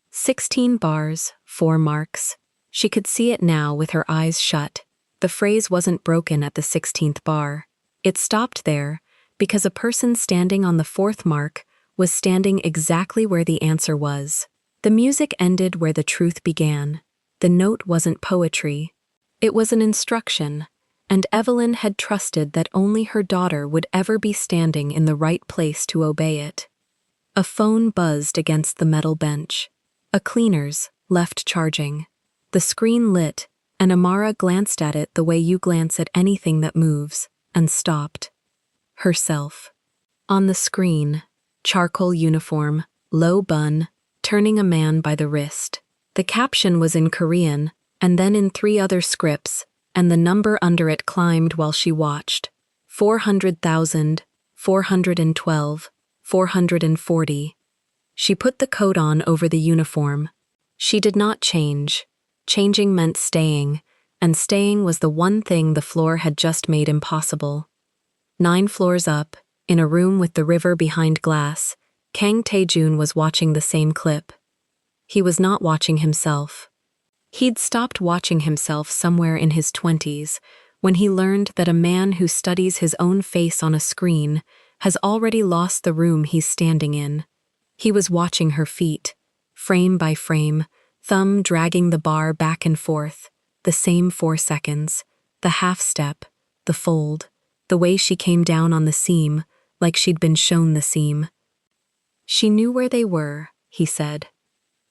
16 bars, 4 marks. She could see it now with her eyes shut. The phrase wasn't broken at the 16th bar. It stopped there, because a person standing on the 4th mark was standing exactly where the answer was. The music ended where the truth began. The note wasn't poetry. It was an instruction, and Evelyn had trusted that only her daughter would ever be standing in the right place to obey it. A phone buzzed against the metal bench. A cleaner's, left charging. The screen lit, and Amara glanced at it the way you glance at anything that moves, and stopped. Herself. On the screen, charcoal uniform, low bun, turning a man by the wrist. The caption was in Korean, and then in 3 other scripts, and the number under it climbed while she watched. 400,000, 412, 440. She put the coat on over the uniform. She did not change. Changing meant staying, and staying was the one thing the floor had just made impossible. 9 floors up, in a room with the river behind glass, Kang Tae-jun was watching the same clip. He was not watching himself. He'd stopped watching himself somewhere in his 20s when he learned that a man who studies his own face on a screen has already lost the room he's standing in. He was watching her feet, frame by frame, thumb dragging the bar back and forth, the same 4 seconds, The half step, the fold, the way she came down on the seam, like she'd been shown the seam. She knew where they were, he said.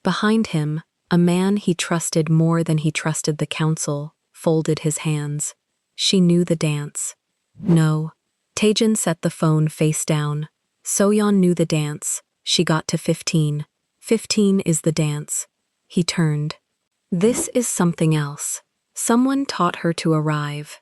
Behind him, a man he trusted more than he trusted the council folded his hands. She knew the dance. No. Taejin set the phone face down. Soyeon knew the dance. She got to 15. 15 is the dance. He turned. This is something else. Someone taught her to arrive.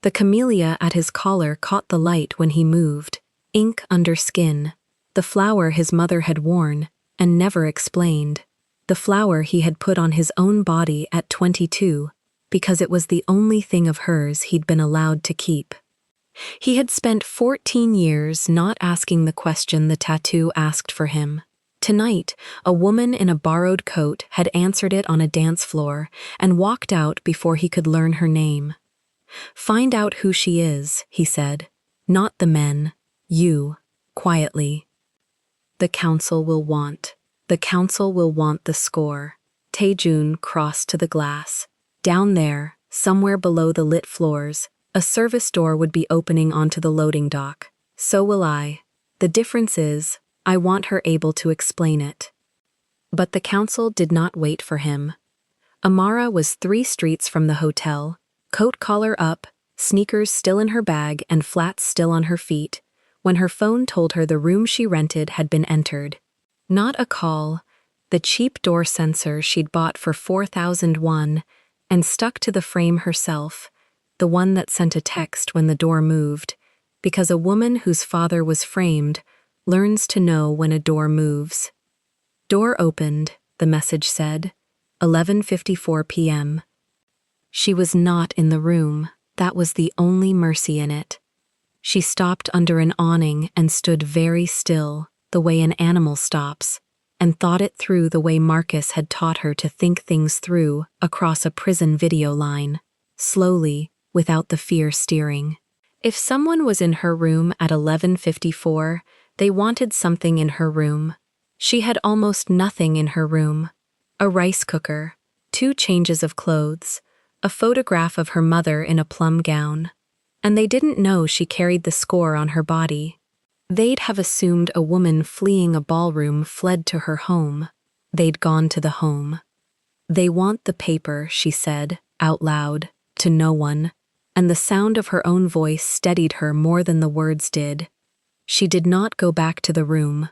The camellia at his collar caught the light when he moved. Ink under skin. The flower his mother had worn, and never explained. The flower he had put on his own body at 22, because it was the only thing of hers he'd been allowed to keep. He had spent 14 years not asking the question the tattoo asked for him. Tonight, a woman in a borrowed coat had answered it on a dance floor and walked out before he could learn her name. Find out who she is, he said. Not the men. You. Quietly. The council will want. The council will want the score. Taejun crossed to the glass. Down there, somewhere below the lit floors, a service door would be opening onto the loading dock. So will I. The difference is, I want her able to explain it. But the council did not wait for him. Amara was 3 streets from the hotel, coat collar up, sneakers still in her bag and flats still on her feet, when her phone told her the room she rented had been entered. Not a call, the cheap door sensor she'd bought for 4,001 and stuck to the frame herself, the one that sent a text when the door moved, because a woman whose father was framed learns to know when a door moves. Door opened, the message said, 11:54 p.m. She was not in the room. That was the only mercy in it. She stopped under an awning and stood very still, the way an animal stops, and thought it through the way Marcus had taught her to think things through across a prison video line, slowly, without the fear steering. If someone was in her room at 11:54, they wanted something in her room. She had almost nothing in her room. A rice cooker, 2 changes of clothes, a photograph of her mother in a plum gown. And they didn't know she carried the score on her body. They'd have assumed a woman fleeing a ballroom fled to her home. They'd gone to the home. They want the paper, she said, out loud, to no one, and the sound of her own voice steadied her more than the words did. She did not go back to the room.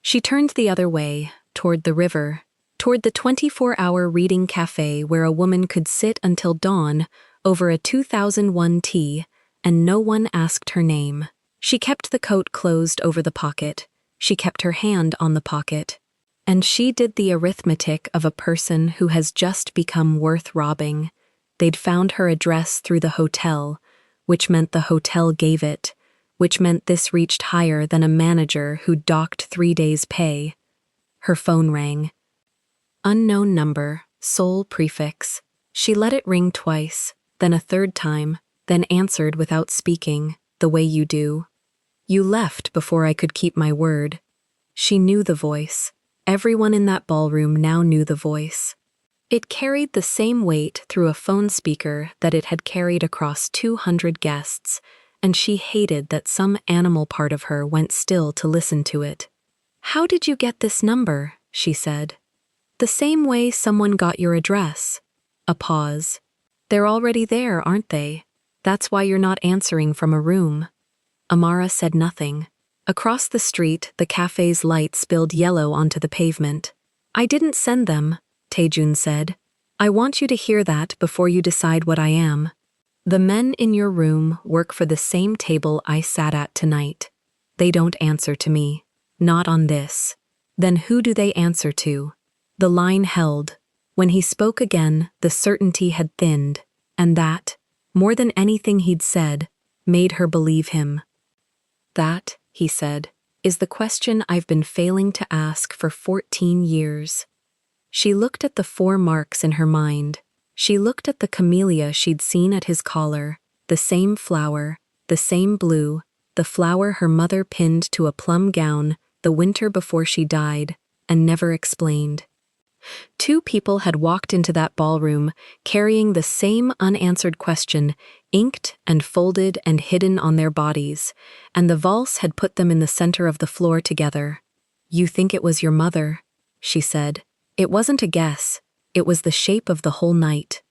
She turned the other way, toward the river, toward the 24-hour reading cafe where a woman could sit until dawn over a 2001 tea, and no one asked her name. She kept the coat closed over the pocket. She kept her hand on the pocket. And she did the arithmetic of a person who has just become worth robbing. They'd found her address through the hotel, which meant the hotel gave it, which meant this reached higher than a manager who docked 3 days' pay. Her phone rang. Unknown number, sole prefix. She let it ring twice, then a third time, then answered without speaking, the way you do. You left before I could keep my word. She knew the voice. Everyone in that ballroom now knew the voice. It carried the same weight through a phone speaker that it had carried across 200 guests, and she hated that some animal part of her went still to listen to it. How did you get this number? She said. The same way someone got your address. A pause. They're already there, aren't they? That's why you're not answering from a room. Amara said nothing. Across the street, the cafe's light spilled yellow onto the pavement. I didn't send them, Taejun said. I want you to hear that before you decide what I am. The men in your room work for the same table I sat at tonight. They don't answer to me. Not on this. Then who do they answer to? The line held. When he spoke again, the certainty had thinned, and that, more than anything he'd said, made her believe him. That, he said, is the question I've been failing to ask for 14 years. She looked at the 4 marks in her mind. She looked at the camellia she'd seen at his collar, the same flower, the same blue, the flower her mother pinned to a plum gown the winter before she died, and never explained. Two people had walked into that ballroom carrying the same unanswered question, inked and folded and hidden on their bodies, and the valse had put them in the center of the floor together. "You think it was your mother," she said. "It wasn't a guess. It was the shape of the whole night.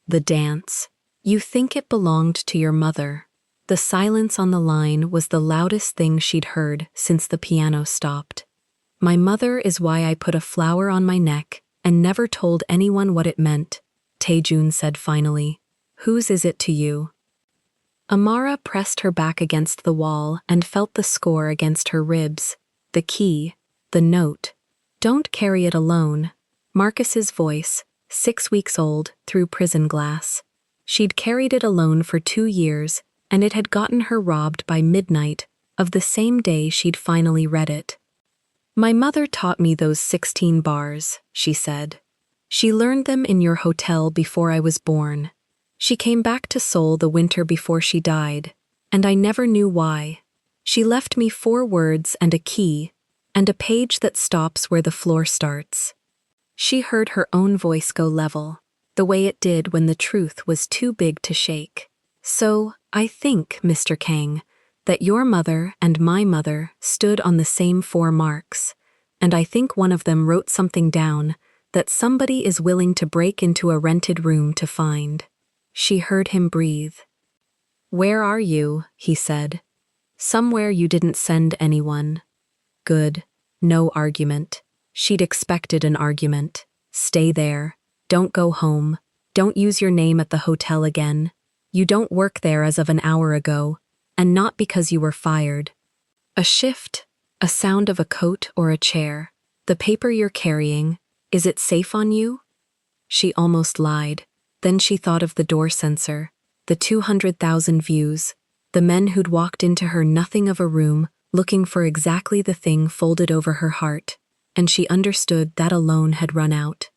The dance. You think it belonged to your mother." The silence on the line was the loudest thing she'd heard since the piano stopped. "My mother is why I put a flower on my neck and never told anyone what it meant," Taejun said finally. "Whose is it to you?" Amara pressed her back against the wall and felt the score against her ribs. The key, the note. "Don't carry it alone." Marcus's voice, 6 weeks old, through prison glass. She'd carried it alone for 2 years, and it had gotten her robbed by midnight of the same day she'd finally read it. "My mother taught me those 16 bars," she said. "She learned them in your hotel before I was born. She came back to Seoul the winter before she died, and I never knew why. She left me 4 words and a key, and a page that stops where the floor starts." She heard her own voice go level, the way it did when the truth was too big to shake. "So, I think, Mr. Kang, that your mother and my mother stood on the same 4 marks, and I think one of them wrote something down that somebody is willing to break into a rented room to find." She heard him breathe. "Where are you?" he said. "Somewhere you didn't send anyone." Good. No argument. She'd expected an argument. "Stay there. Don't go home. Don't use your name at the hotel again. You don't work there as of an hour ago, and not because you were fired." A shift, a sound of a coat or a chair. "The paper you're carrying, is it safe on you?" She almost lied. Then she thought of the door sensor, the 200,000 views, the men who'd walked into her nothing of a room looking for exactly the thing folded over her heart, and she understood that alone had run out.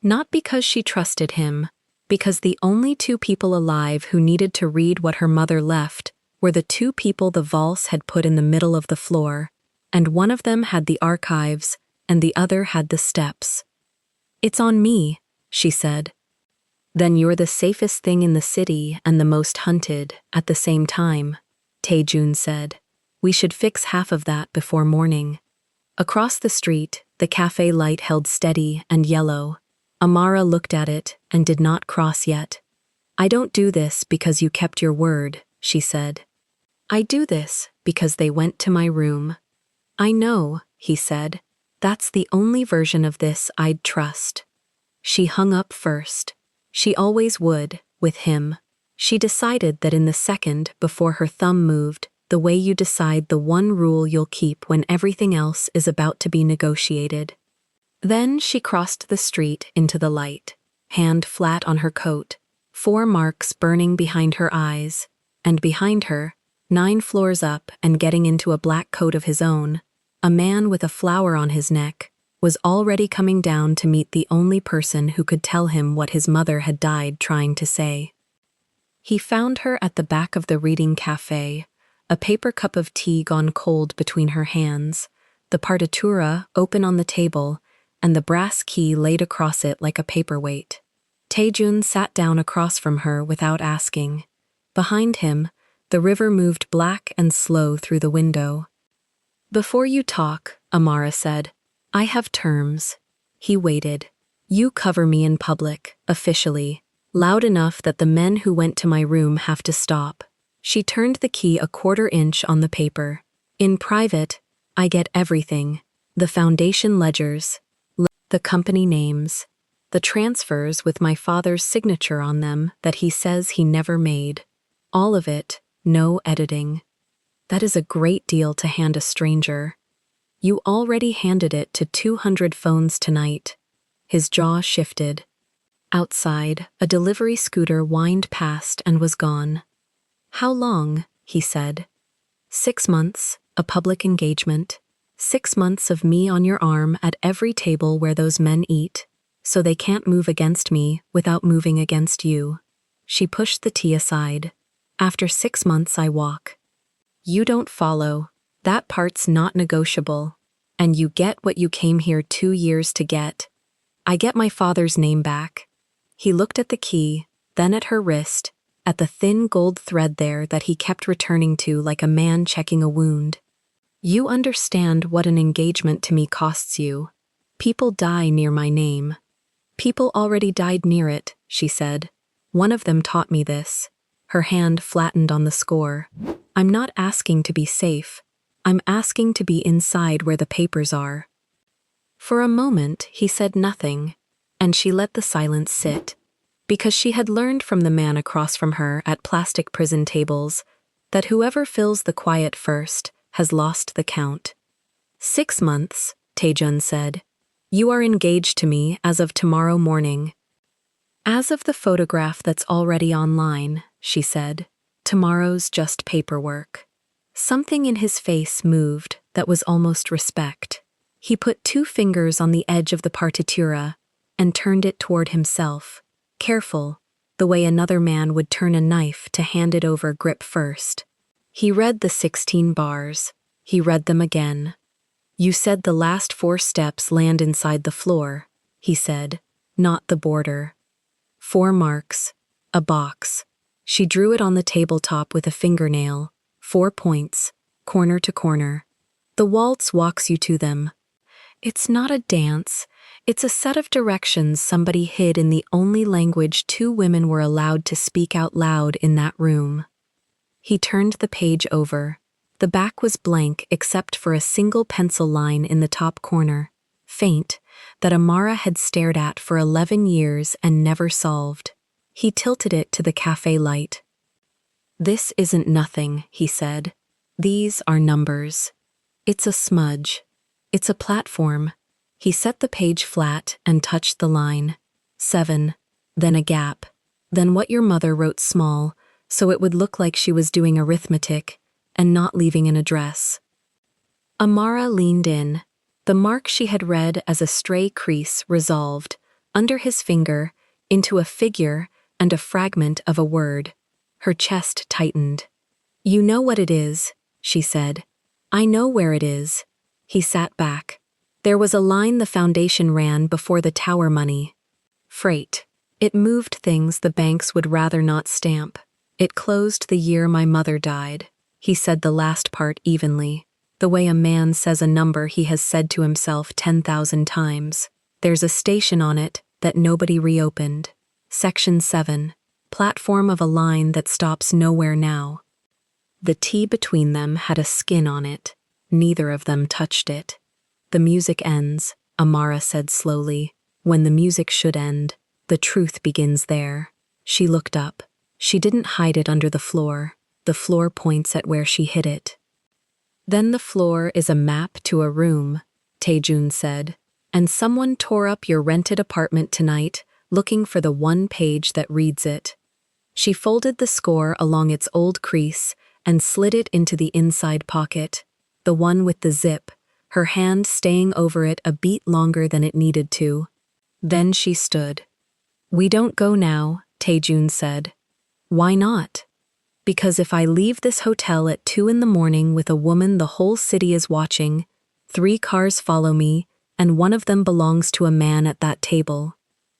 Not because she trusted him, because the only 2 people alive who needed to read what her mother left were the 2 people the valse had put in the middle of the floor, and one of them had the archives, and the other had the steps. "It's on me," she said. "Then you're the safest thing in the city and the most hunted at the same time," Taejun said. "We should fix half of that before morning." Across the street, the cafe light held steady and yellow. Amara looked at it and did not cross yet. "I don't do this because you kept your word," she said. "I do this because they went to my room." "I know," he said. "That's the only version of this I'd trust." She hung up first. She always would, with him. She decided that in the second before her thumb moved, the way you decide the one rule you'll keep when everything else is about to be negotiated. Then she crossed the street into the light, hand flat on her coat, 4 marks burning behind her eyes, and behind her, 9 floors up and getting into a black coat of his own, a man with a flower on his neck, was already coming down to meet the only person who could tell him what his mother had died trying to say. He found her at the back of the reading cafe, a paper cup of tea gone cold between her hands, the partitura open on the table, and the brass key laid across it like a paperweight. Taejun sat down across from her without asking. Behind him, the river moved black and slow through the window. "Before you talk," Amara said, "I have terms." He waited. "You cover me in public, officially, loud enough that the men who went to my room have to stop." She turned the key a 1/4 inch on the paper. "In private, I get everything. The foundation ledgers, the company names, the transfers with my father's signature on them that he says he never made. All of it, no editing. That is a great deal to hand a stranger. You already handed it to 200 phones tonight." His jaw shifted. Outside, a delivery scooter whined past and was gone. "How long?" he said. 6 months, a public engagement. 6 months of me on your arm at every table where those men eat, so they can't move against me without moving against you." She pushed the tea aside. "After 6 months I walk. You don't follow. That part's not negotiable. And you get what you came here 2 years to get." I get my father's name back. He looked at the key, then at her wrist, at the thin gold thread there that he kept returning to like a man checking a wound. You understand what an engagement to me costs you. People die near my name. People already died near it, she said. One of them taught me this. Her hand flattened on the score. I'm not asking to be safe. I'm asking to be inside where the papers are. For a moment, he said nothing, and she let the silence sit, because she had learned from the man across from her at plastic prison tables that whoever fills the quiet first has lost the count. 6 months, Taejun said. You are engaged to me as of tomorrow morning. As of the photograph that's already online, she said. Tomorrow's just paperwork. Something in his face moved that was almost respect. He put 2 fingers on the edge of the partitura and turned it toward himself, careful, the way another man would turn a knife to hand it over grip first. He read the 16 bars. He read them again. You said the last 4 steps land inside the floor, he said, not the border. 4 marks, a box. She drew it on the tabletop with a fingernail, 4 points, corner to corner. The waltz walks you to them. It's not a dance. It's a set of directions somebody hid in the only language 2 women were allowed to speak out loud in that room. He turned the page over. The back was blank except for a single pencil line in the top corner, faint, that Amara had stared at for 11 years and never solved. He tilted it to the cafe light. This isn't nothing, he said. These are numbers. It's a smudge. It's a platform. He set the page flat and touched the line. 7, then a gap, then what your mother wrote small, so it would look like she was doing arithmetic and not leaving an address. Amara leaned in. The mark she had read as a stray crease resolved, under his finger, into a figure and a fragment of a word. Her chest tightened. You know what it is, she said. I know where it is. He sat back. There was a line the foundation ran before the tower money. Freight. It moved things the banks would rather not stamp. It closed the year my mother died. He said the last part evenly, the way a man says a number he has said to himself 10,000 times. There's a station on it that nobody reopened. Section 7. Platform of a line that stops nowhere now. The T between them had a skin on it. Neither of them touched it. The music ends, Amara said slowly. When the music should end, the truth begins there. She looked up. She didn't hide it under the floor. The floor points at where she hid it. Then the floor is a map to a room, Taejun said, and someone tore up your rented apartment tonight, looking for the one page that reads it. She folded the score along its old crease and slid it into the inside pocket, the one with the zip, her hand staying over it a beat longer than it needed to. Then she stood. We don't go now, Taejun said. Why not? Because if I leave this hotel at 2 in the morning with a woman the whole city is watching, 3 cars follow me, and one of them belongs to a man at that table.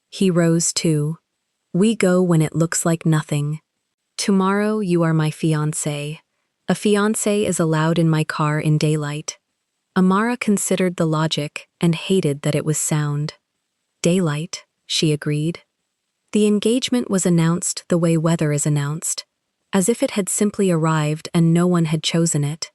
He rose too. We go when it looks like nothing. Tomorrow you are my fiancé. A fiancé is allowed in my car in daylight. Amara considered the logic and hated that it was sound. Daylight, she agreed. The engagement was announced the way weather is announced, as if it had simply arrived and no one had chosen it.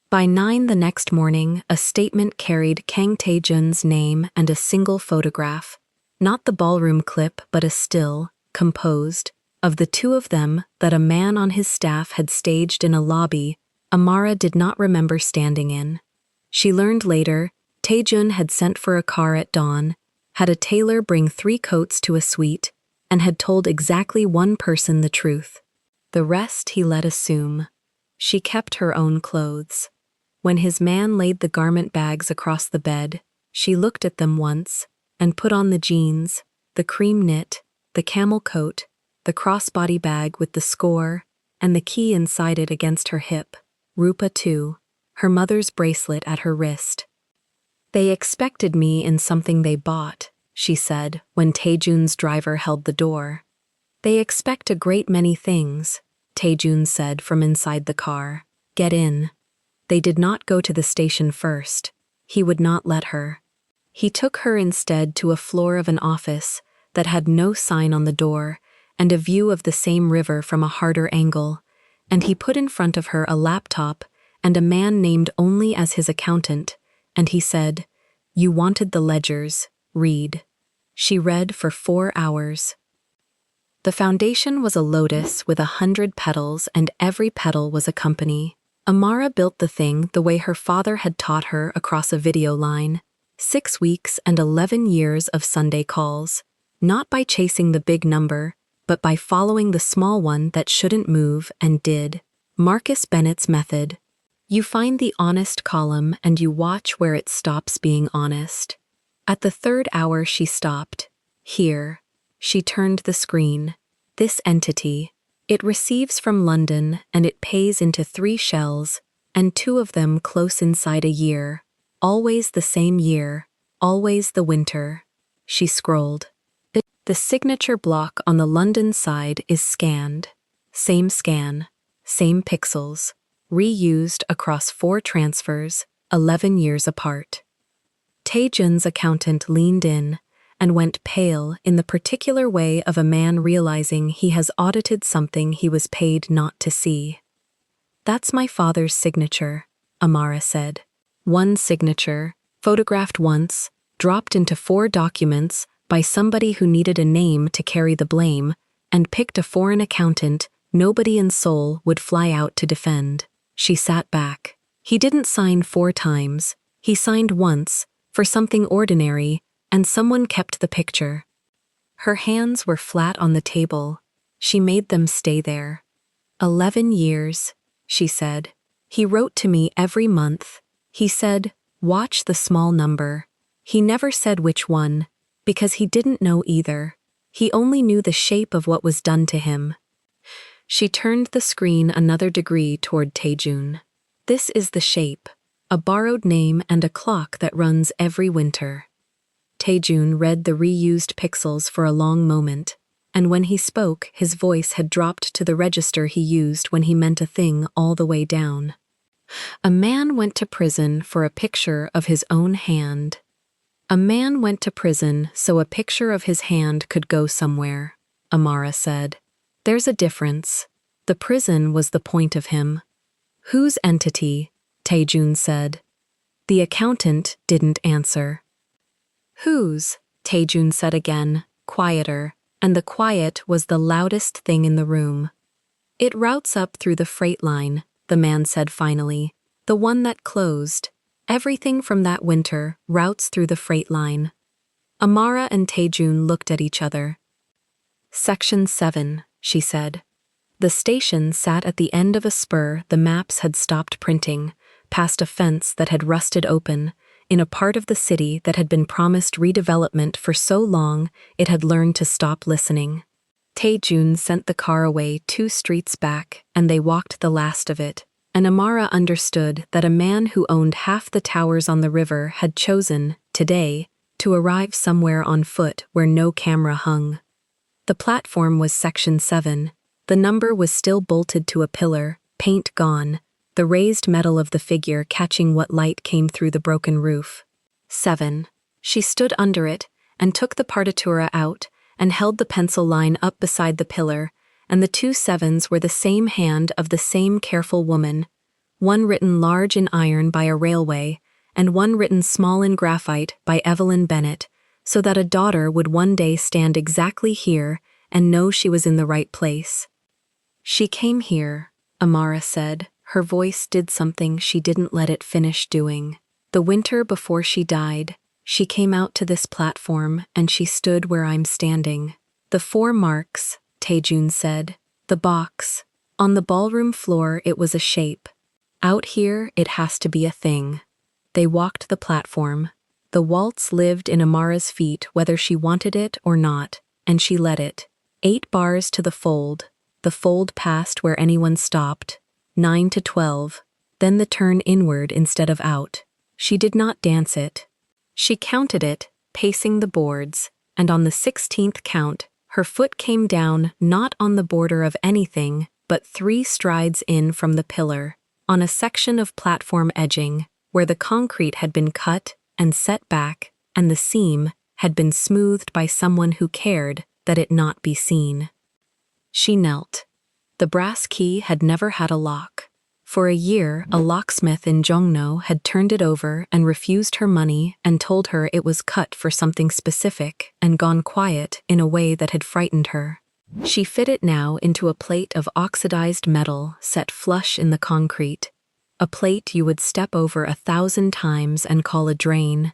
By 9 the next morning, a statement carried Kang Taejun's name and a single photograph, not the ballroom clip but a still, composed, of the 2 of them that a man on his staff had staged in a lobby Amara did not remember standing in. She learned later, Taejun had sent for a car at dawn, had a tailor bring 3 coats to a suite, and had told exactly one person the truth. The rest he let assume. She kept her own clothes. When his man laid the garment bags across the bed, she looked at them once, and put on the jeans, the cream knit, the camel coat, the crossbody bag with the score, and the key inside it against her hip, Rupa too, her mother's bracelet at her wrist. They expected me in something they bought, she said when Taejun's driver held the door. They expect a great many things, Taejun said from inside the car. Get in. They did not go to the station first. He would not let her. He took her instead to a floor of an office that had no sign on the door and a view of the same river from a harder angle, and he put in front of her a laptop and a man named only as his accountant, and he said, "You wanted the ledgers, read." She read for 4 hours. The foundation was a lotus with 100 petals, and every petal was a company. Amara built the thing the way her father had taught her across a video line. 6 weeks and 11 years of Sunday calls, not by chasing the big number, but by following the small one that shouldn't move and did. Marcus Bennett's method. You find the honest column and you watch where it stops being honest. At the 3rd hour she stopped. Here. She turned the screen. This entity. It receives from London and it pays into 3 shells, and 2 of them close inside a year. Always the same year. Always the winter. She scrolled. The signature block on the London side is scanned. Same scan. Same pixels. Reused across 4 transfers, 11 years apart. Taejun's accountant leaned in and went pale in the particular way of a man realizing he has audited something he was paid not to see. That's my father's signature, Amara said. One signature, photographed once, dropped into 4 documents by somebody who needed a name to carry the blame, and picked a foreign accountant nobody in Seoul would fly out to defend. She sat back. He didn't sign 4 times. He signed once, for something ordinary, and someone kept the picture. Her hands were flat on the table. She made them stay there. 11 years, she said. He wrote to me every month. He said, watch the small number. He never said which one, because he didn't know either. He only knew the shape of what was done to him. She turned the screen another degree toward Taejun. This is the shape, a borrowed name and a clock that runs every winter. Taejun read the reused pixels for a long moment, and when he spoke, his voice had dropped to the register he used when he meant a thing all the way down. A man went to prison for a picture of his own hand. A man went to prison so a picture of his hand could go somewhere, Amara said. There's a difference. The prison was the point of him. Whose entity? Taejun said. The accountant didn't answer. Whose? Taejun said again, quieter, and the quiet was the loudest thing in the room. It routes up through the freight line, the man said finally. The one that closed. Everything from that winter routes through the freight line. Amara and Taejun looked at each other. Section 7, she said. The station sat at the end of a spur the maps had stopped printing, past a fence that had rusted open, in a part of the city that had been promised redevelopment for so long it had learned to stop listening. Taejun sent the car away 2 streets back, and they walked the last of it, and Amara understood that a man who owned half the towers on the river had chosen, today, to arrive somewhere on foot where no camera hung. The platform was Section 7. The number was still bolted to a pillar, paint gone, the raised metal of the figure catching what light came through the broken roof. 7. She stood under it and took the partitura out and held the pencil line up beside the pillar, and the 2 sevens were the same hand of the same careful woman, one written large in iron by a railway, and one written small in graphite by Evelyn Bennett, so that a daughter would one day stand exactly here and know she was in the right place. She came here, Amara said. Her voice did something she didn't let it finish doing. The winter before she died, she came out to this platform and she stood where I'm standing. The 4 marks, Taejun said. The box. On the ballroom floor it was a shape. Out here it has to be a thing. They walked the platform. The waltz lived in Amara's feet whether she wanted it or not, and she let it. 8 bars to the fold. The fold passed where anyone stopped. 9 to 12. Then the turn inward instead of out. She did not dance it. She counted it, pacing the boards, and on the 16th count, her foot came down not on the border of anything, but 3 strides in from the pillar, on a section of platform edging, where the concrete had been cut and set back, and the seam had been smoothed by someone who cared that it not be seen. She knelt. The brass key had never had a lock. For a year, a locksmith in Jongno had turned it over and refused her money and told her it was cut for something specific and gone quiet in a way that had frightened her. She fit it now into a plate of oxidized metal set flush in the concrete, a plate you would step over 1,000 times and call a drain,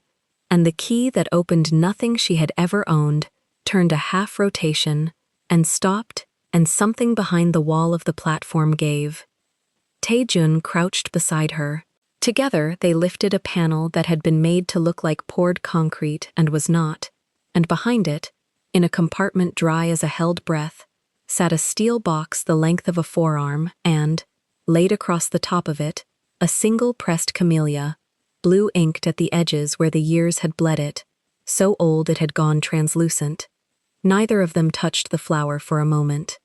and the key that opened nothing she had ever owned turned a half rotation and stopped, and something behind the wall of the platform gave. Taejun crouched beside her. Together they lifted a panel that had been made to look like poured concrete and was not, and behind it, in a compartment dry as a held breath, sat a steel box the length of a forearm and, laid across the top of it, a single pressed camellia, blue-inked at the edges where the years had bled it, so old it had gone translucent. Neither of them touched the flower for a moment.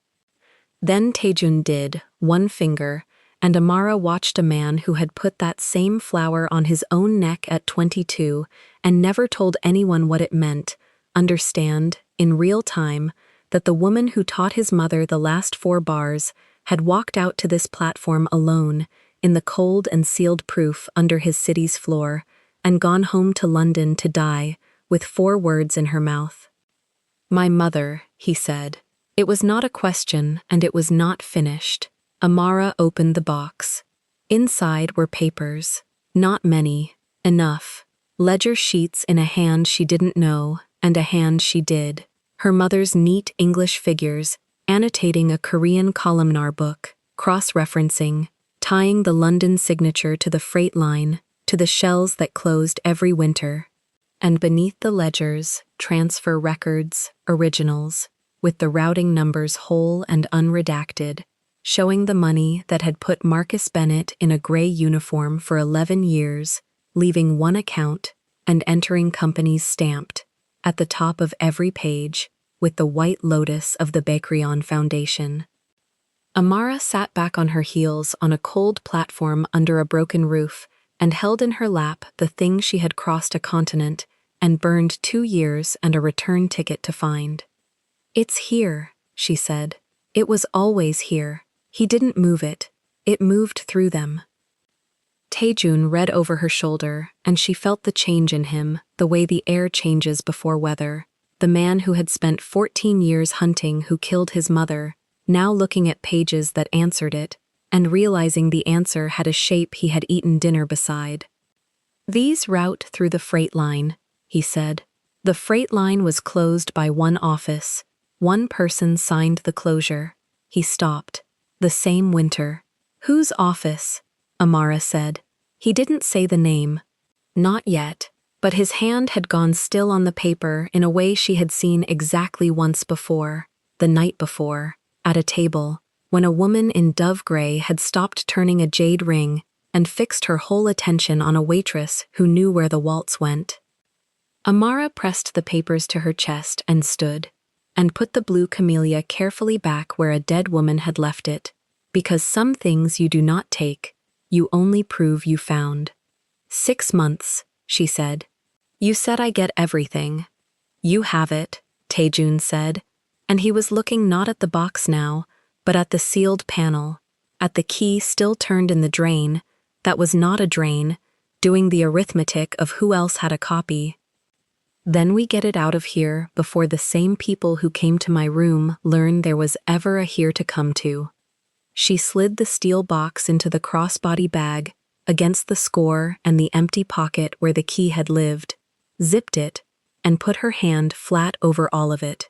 Then Taejun did, one finger, and Amara watched a man who had put that same flower on his own neck at 22 and never told anyone what it meant, understand, in real time, that the woman who taught his mother the last 4 bars had walked out to this platform alone, in the cold and sealed proof under his city's floor, and gone home to London to die, with 4 words in her mouth. "My mother," he said. It was not a question, and it was not finished. Amara opened the box. Inside were papers. Not many. Enough. Ledger sheets in a hand she didn't know, and a hand she did. Her mother's neat English figures, annotating a Korean columnar book, cross-referencing, tying the London signature to the freight line, to the shells that closed every winter. And beneath the ledgers, transfer records, originals, with the routing numbers whole and unredacted, showing the money that had put Marcus Bennett in a gray uniform for 11 years, leaving one account and entering companies stamped, at the top of every page, with the white lotus of the Bakrion Foundation. Amara sat back on her heels on a cold platform under a broken roof and held in her lap the thing she had crossed a continent and burned 2 years and a return ticket to find. "It's here," she said. "It was always here. He didn't move it. It moved through them." Taejun read over her shoulder, and she felt the change in him, the way the air changes before weather. The man who had spent 14 years hunting who killed his mother, now looking at pages that answered it, and realizing the answer had a shape he had eaten dinner beside. "These route through the freight line," he said. The freight line was closed by one office. One person signed the closure. He stopped. The same winter. "Whose office?" Amara said. He didn't say the name. Not yet, but his hand had gone still on the paper in a way she had seen exactly once before, the night before, at a table, when a woman in dove gray had stopped turning a jade ring and fixed her whole attention on a waitress who knew where the waltz went. Amara pressed the papers to her chest and stood, and put the blue camellia carefully back where a dead woman had left it, because some things you do not take, you only prove you found. 6 months, she said. You said I get everything. You have it, Taejun said, and he was looking not at the box now, but at the sealed panel, at the key still turned in the drain, that was not a drain, doing the arithmetic of who else had a copy. Then we get it out of here before the same people who came to my room learn there was ever a here to come to. She slid the steel box into the crossbody bag, against the score and the empty pocket where the key had lived, zipped it, and put her hand flat over all of it.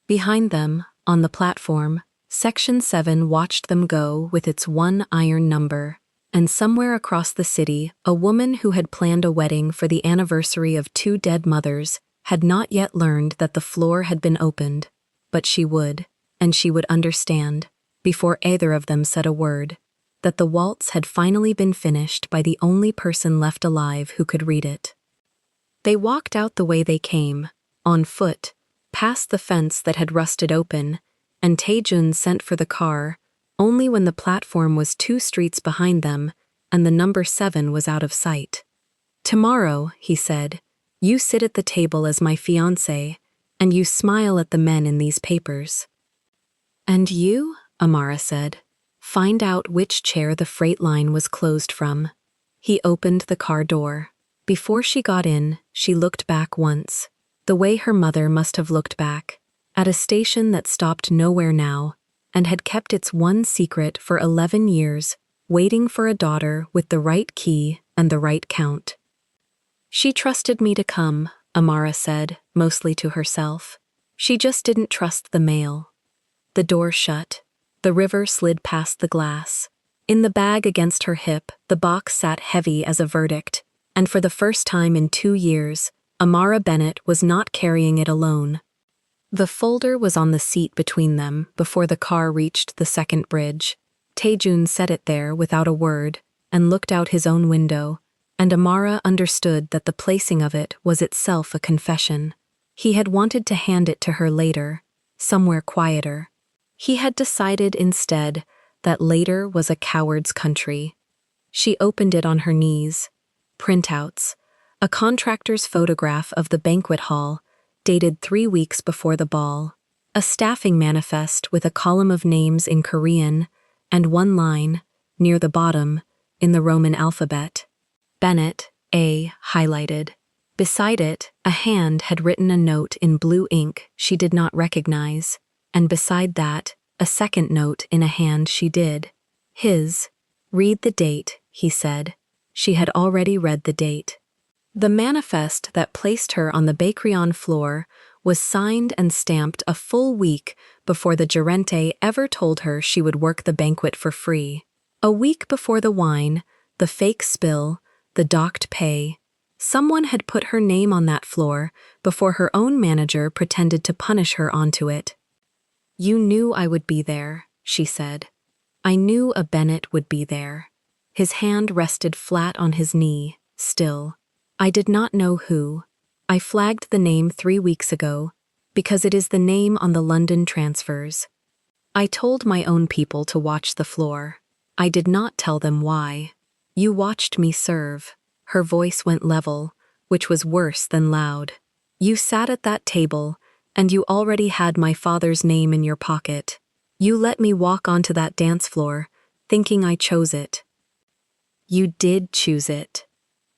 Behind them, on the platform, Section 7 watched them go with its one iron number, and somewhere across the city, a woman who had planned a wedding for the anniversary of 2 dead mothers had not yet learned that the floor had been opened, but she would, and she would understand, before either of them said a word, that the waltz had finally been finished by the only person left alive who could read it. They walked out the way they came, on foot, past the fence that had rusted open, and Taejun sent for the car only when the platform was 2 streets behind them and the number 7 was out of sight. "Tomorrow," he said, "you sit at the table as my fiancé, and you smile at the men in these papers." "And you," Amara said, "find out which chair the freight line was closed from." He opened the car door. Before she got in, she looked back once, the way her mother must have looked back, at a station that stopped nowhere now, and had kept its one secret for 11 years, waiting for a daughter with the right key and the right count. "She trusted me to come," Amara said, mostly to herself. "She just didn't trust the mail." The door shut. The river slid past the glass. In the bag against her hip, the box sat heavy as a verdict, and for the first time in 2 years, Amara Bennett was not carrying it alone. The folder was on the seat between them before the car reached the second bridge. Taejun set it there without a word and looked out his own window, and Amara understood that the placing of it was itself a confession. He had wanted to hand it to her later, somewhere quieter. He had decided instead that later was a coward's country. She opened it on her knees. Printouts. A contractor's photograph of the banquet hall, dated 3 weeks before the ball. A staffing manifest with a column of names in Korean, and one line, near the bottom, in the Roman alphabet. Bennett, A, highlighted. Beside it, a hand had written a note in blue ink she did not recognize, and beside that, a second note in a hand she did. His. "Read the date," he said. She had already read the date. The manifest that placed her on the Bakrion floor was signed and stamped a full week before the gerente ever told her she would work the banquet for free. A week before the wine, the fake spill, the docked pay. Someone had put her name on that floor before her own manager pretended to punish her onto it. "You knew I would be there," she said. "I knew a Bennett would be there." His hand rested flat on his knee, still. "I did not know who. I flagged the name 3 weeks ago, because it is the name on the London transfers. I told my own people to watch the floor. I did not tell them why. You watched me serve." Her voice went level, which was worse than loud. "You sat at that table, and you already had my father's name in your pocket. You let me walk onto that dance floor, thinking I chose it. You did choose it.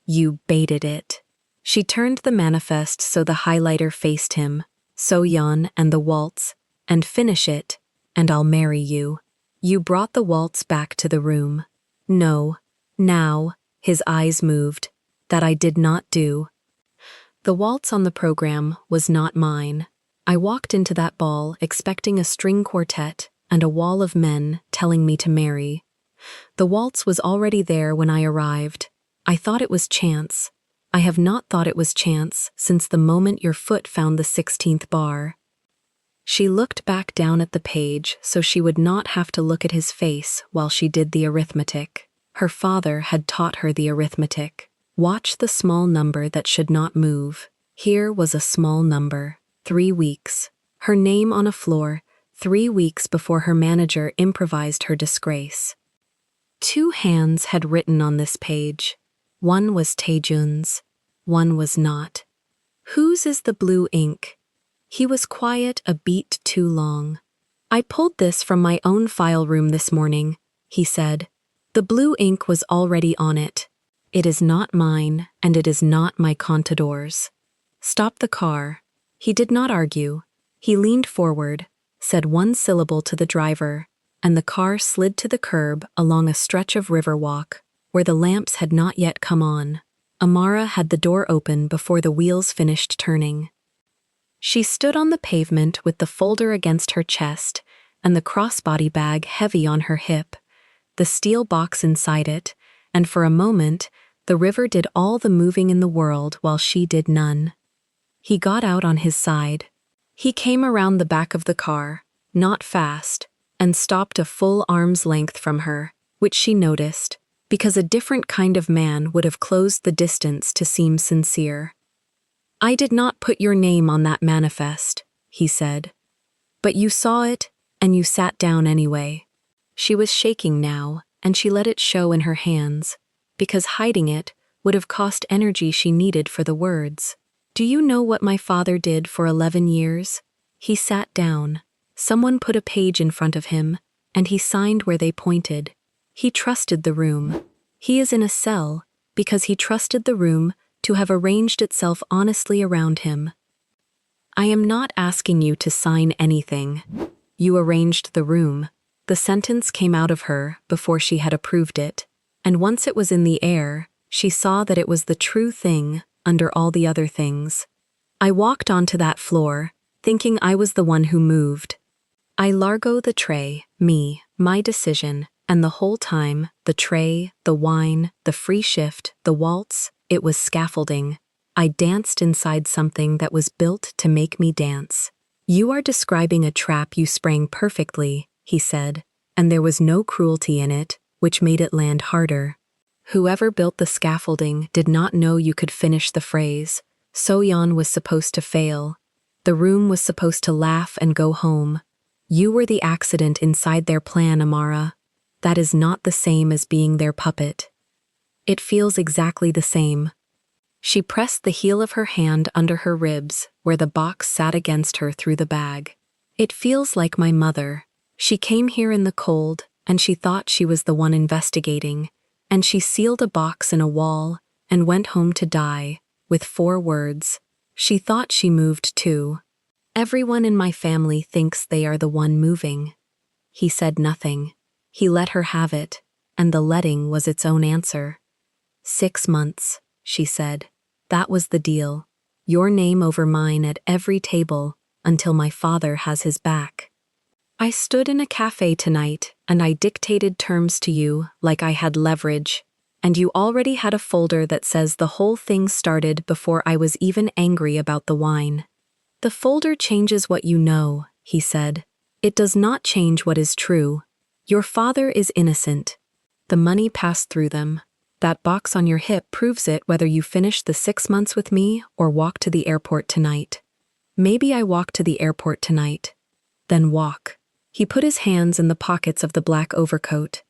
You baited it." She turned the manifest so the highlighter faced him, So-yeon and the Waltz, "and finish it, and I'll marry you." You brought the Waltz back to the room. "No, now," his eyes moved, "that I did not do." The Waltz on the program was not mine. I walked into that ball expecting a string quartet and a wall of men telling me to marry. The Waltz was already there when I arrived. I thought it was chance. I have not thought it was chance since the moment your foot found the 16th bar. She looked back down at the page so she would not have to look at his face while she did the arithmetic. Her father had taught her the arithmetic. Watch the small number that should not move. Here was a small number. 3 weeks. Her name on a floor, 3 weeks before her manager improvised her disgrace. 2 hands had written on this page. One was Taejun's. One was not. Whose is the blue ink? He was quiet a beat too long. "I pulled this from my own file room this morning," he said. "The blue ink was already on it. It is not mine, and it is not my contador's." "Stop the car." He did not argue. He leaned forward, said one syllable to the driver, and the car slid to the curb along a stretch of river walk, where the lamps had not yet come on. Amara had the door open before the wheels finished turning. She stood on the pavement with the folder against her chest and the crossbody bag heavy on her hip, the steel box inside it, and for a moment, the river did all the moving in the world while she did none. He got out on his side. He came around the back of the car, not fast, and stopped a full arm's length from her, which she noticed, because a different kind of man would have closed the distance to seem sincere. I did not put your name on that manifest, he said. But you saw it, and you sat down anyway. She was shaking now, and she let it show in her hands, because hiding it would have cost energy she needed for the words. Do you know what my father did for 11 years? He sat down. Someone put a page in front of him, and he signed where they pointed. He trusted the room. He is in a cell because he trusted the room to have arranged itself honestly around him. I am not asking you to sign anything. You arranged the room. The sentence came out of her before she had approved it, and once it was in the air, she saw that it was the true thing under all the other things. I walked onto that floor, thinking I was the one who moved. I largo the tray, me, my decision, and the whole time, the tray, the wine, the free shift, the waltz, it was scaffolding. I danced inside something that was built to make me dance. You are describing a trap you sprang perfectly, he said, and there was no cruelty in it, which made it land harder. Whoever built the scaffolding did not know you could finish the phrase. So-yeon was supposed to fail. The room was supposed to laugh and go home. You were the accident inside their plan, Amara. That is not the same as being their puppet. It feels exactly the same. She pressed the heel of her hand under her ribs, where the box sat against her through the bag. It feels like my mother. She came here in the cold, and she thought she was the one investigating, and she sealed a box in a wall and went home to die, with 4 words. She thought she moved too. Everyone in my family thinks they are the one moving. He said nothing. He let her have it, and the letting was its own answer. 6 months, she said. That was the deal. Your name over mine at every table until my father has his back. I stood in a cafe tonight and I dictated terms to you like I had leverage, and you already had a folder that says the whole thing started before I was even angry about the wine. The folder changes what you know, he said. It does not change what is true. Your father is innocent. The money passed through them. That box on your hip proves it whether you finish the 6 months with me or walk to the airport tonight. Maybe I walk to the airport tonight. Then walk. He put his hands in the pockets of the black overcoat.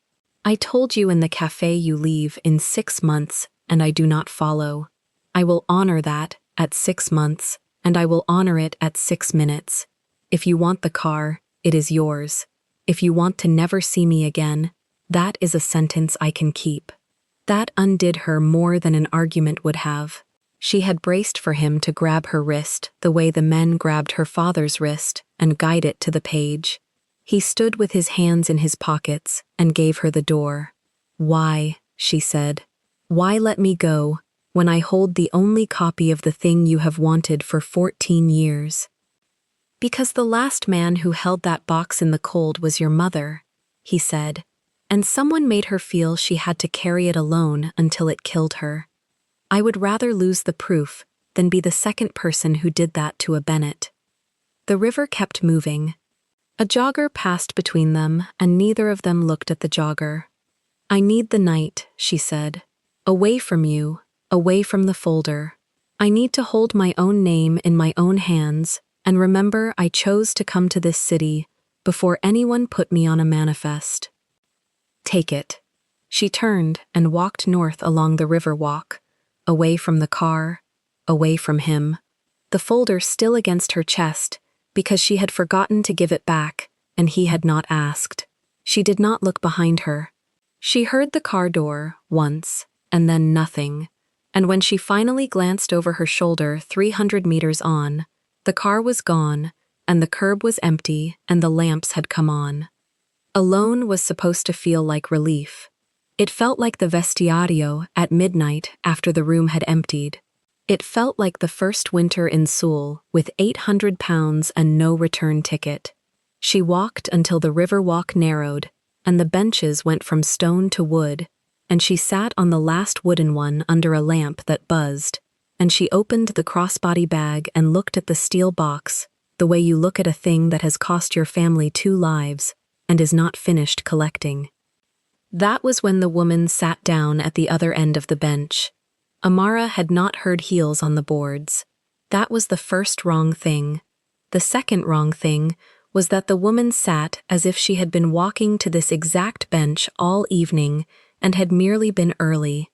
I told you in the cafe you leave in 6 months, and I do not follow. I will honor that at 6 months, and I will honor it at 6 minutes. If you want the car, it is yours. If you want to never see me again, that is a sentence I can keep. That undid her more than an argument would have. She had braced for him to grab her wrist the way the men grabbed her father's wrist and guide it to the page. He stood with his hands in his pockets and gave her the door. Why, she said. Why let me go when I hold the only copy of the thing you have wanted for 14 years? Because the last man who held that box in the cold was your mother, he said, and someone made her feel she had to carry it alone until it killed her. I would rather lose the proof than be the second person who did that to a Bennett. The river kept moving. A jogger passed between them, and neither of them looked at the jogger. I need the night, she said. Away from you, away from the folder. I need to hold my own name in my own hands, and remember I chose to come to this city before anyone put me on a manifest. Take it. She turned and walked north along the river walk, away from the car, away from him, the folder still against her chest, because she had forgotten to give it back, and he had not asked. She did not look behind her. She heard the car door once, and then nothing, and when she finally glanced over her shoulder 300 meters on, the car was gone, and the curb was empty, and the lamps had come on. Alone was supposed to feel like relief. It felt like the vestiario at midnight after the room had emptied. It felt like the first winter in Seoul with 800 pounds and no return ticket. She walked until the river walk narrowed, and the benches went from stone to wood, and she sat on the last wooden one under a lamp that buzzed, and she opened the crossbody bag and looked at the steel box, the way you look at a thing that has cost your family 2 lives and is not finished collecting. That was when the woman sat down at the other end of the bench. Amara had not heard heels on the boards. That was the first wrong thing. The second wrong thing was that the woman sat as if she had been walking to this exact bench all evening and had merely been early.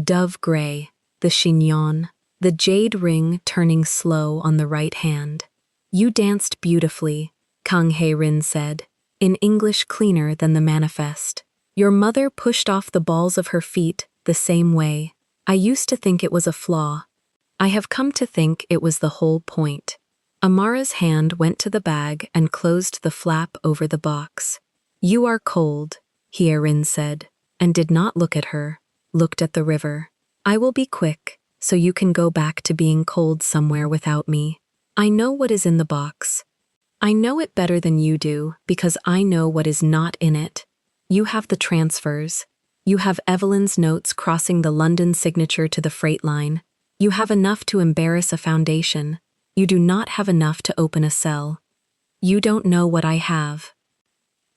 Dove gray, the chignon, the jade ring turning slow on the right hand. You danced beautifully, Kang Hye-rin said, in English cleaner than the manifest. Your mother pushed off the balls of her feet the same way. I used to think it was a flaw. I have come to think it was the whole point. Amara's hand went to the bag and closed the flap over the box. You are cold, Hye-rin said, and did not look at her, looked at the river. I will be quick, so you can go back to being cold somewhere without me. I know what is in the box. I know it better than you do because I know what is not in it. You have the transfers. You have Evelyn's notes crossing the London signature to the freight line. You have enough to embarrass a foundation. You do not have enough to open a cell. You don't know what I have.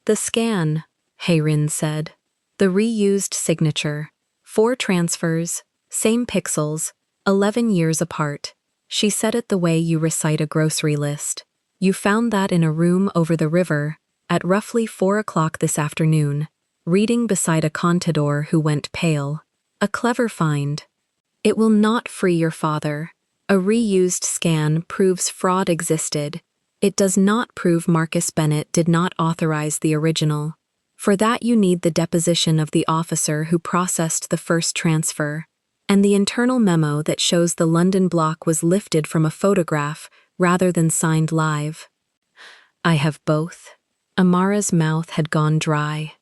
The scan, Hye-rin said. The reused signature. 4 transfers, same pixels, 11 years apart. She said it the way you recite a grocery list. You found that in a room over the river at roughly 4 o'clock this afternoon, reading beside a contador who went pale. A clever find. It will not free your father. A reused scan proves fraud existed. It does not prove Marcus Bennett did not authorize the original. For that you need the deposition of the officer who processed the first transfer, and the internal memo that shows the London block was lifted from a photograph rather than signed live. I have both. Amara's mouth had gone dry.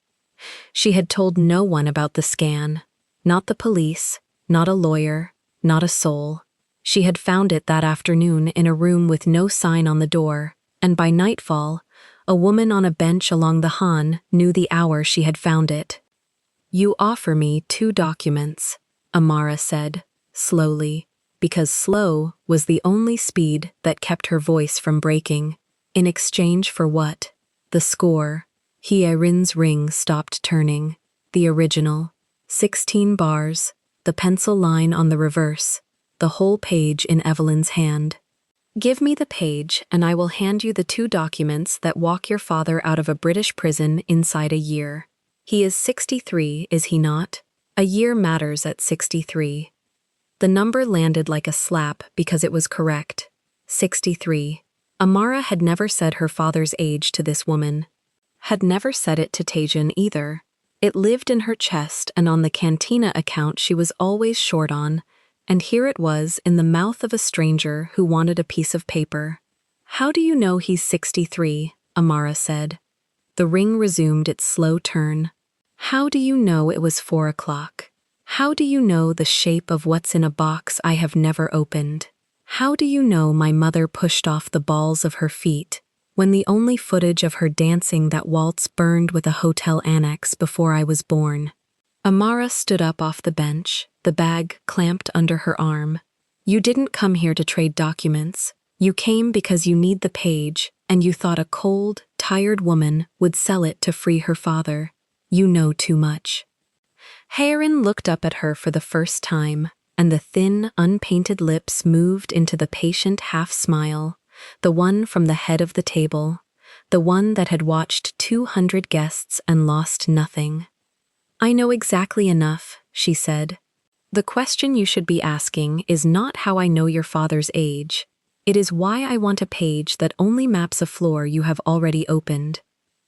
She had told no one about the scan. Not the police, not a lawyer, not a soul. She had found it that afternoon in a room with no sign on the door, and by nightfall, a woman on a bench along the Han knew the hour she had found it. You offer me 2 documents, Amara said, slowly, because slow was the only speed that kept her voice from breaking. In exchange for what? The score. Hye-rin's ring stopped turning. The original. 16 bars, the pencil line on the reverse, the whole page in Evelyn's hand. Give me the page and I will hand you the 2 documents that walk your father out of a British prison inside a year. He is 63, is he not? A year matters at 63. The number landed like a slap because it was correct. 63. Amara had never said her father's age to this woman. Had never said it to Taejin either. It lived in her chest and on the cantina account she was always short on, and here it was in the mouth of a stranger who wanted a piece of paper. How do you know he's 63? Amara said. The ring resumed its slow turn. How do you know it was 4 o'clock? How do you know the shape of what's in a box I have never opened? How do you know my mother pushed off the balls of her feet when the only footage of her dancing that waltz burned with a hotel annex before I was born? Amara stood up off the bench, the bag clamped under her arm. You didn't come here to trade documents. You came because you need the page, and you thought a cold, tired woman would sell it to free her father. You know too much. Hye-rin looked up at her for the first time, and the thin, unpainted lips moved into the patient half-smile, the one from the head of the table, the one that had watched 200 guests and lost nothing. I know exactly enough, she said. The question you should be asking is not how I know your father's age. It is why I want a page that only maps a floor you have already opened.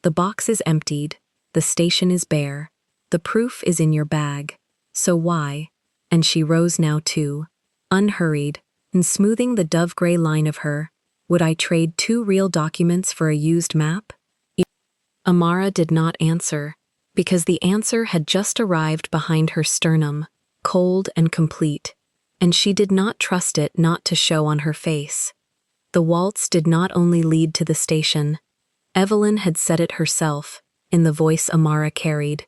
The box is emptied. The station is bare. The proof is in your bag. So why? And she rose now too, unhurried, and smoothing the dove-gray line of her, would I trade 2 real documents for a used map? Amara did not answer, because the answer had just arrived behind her sternum, cold and complete, and she did not trust it not to show on her face. The waltz did not only lead to the station. Evelyn had said it herself, in the voice Amara carried.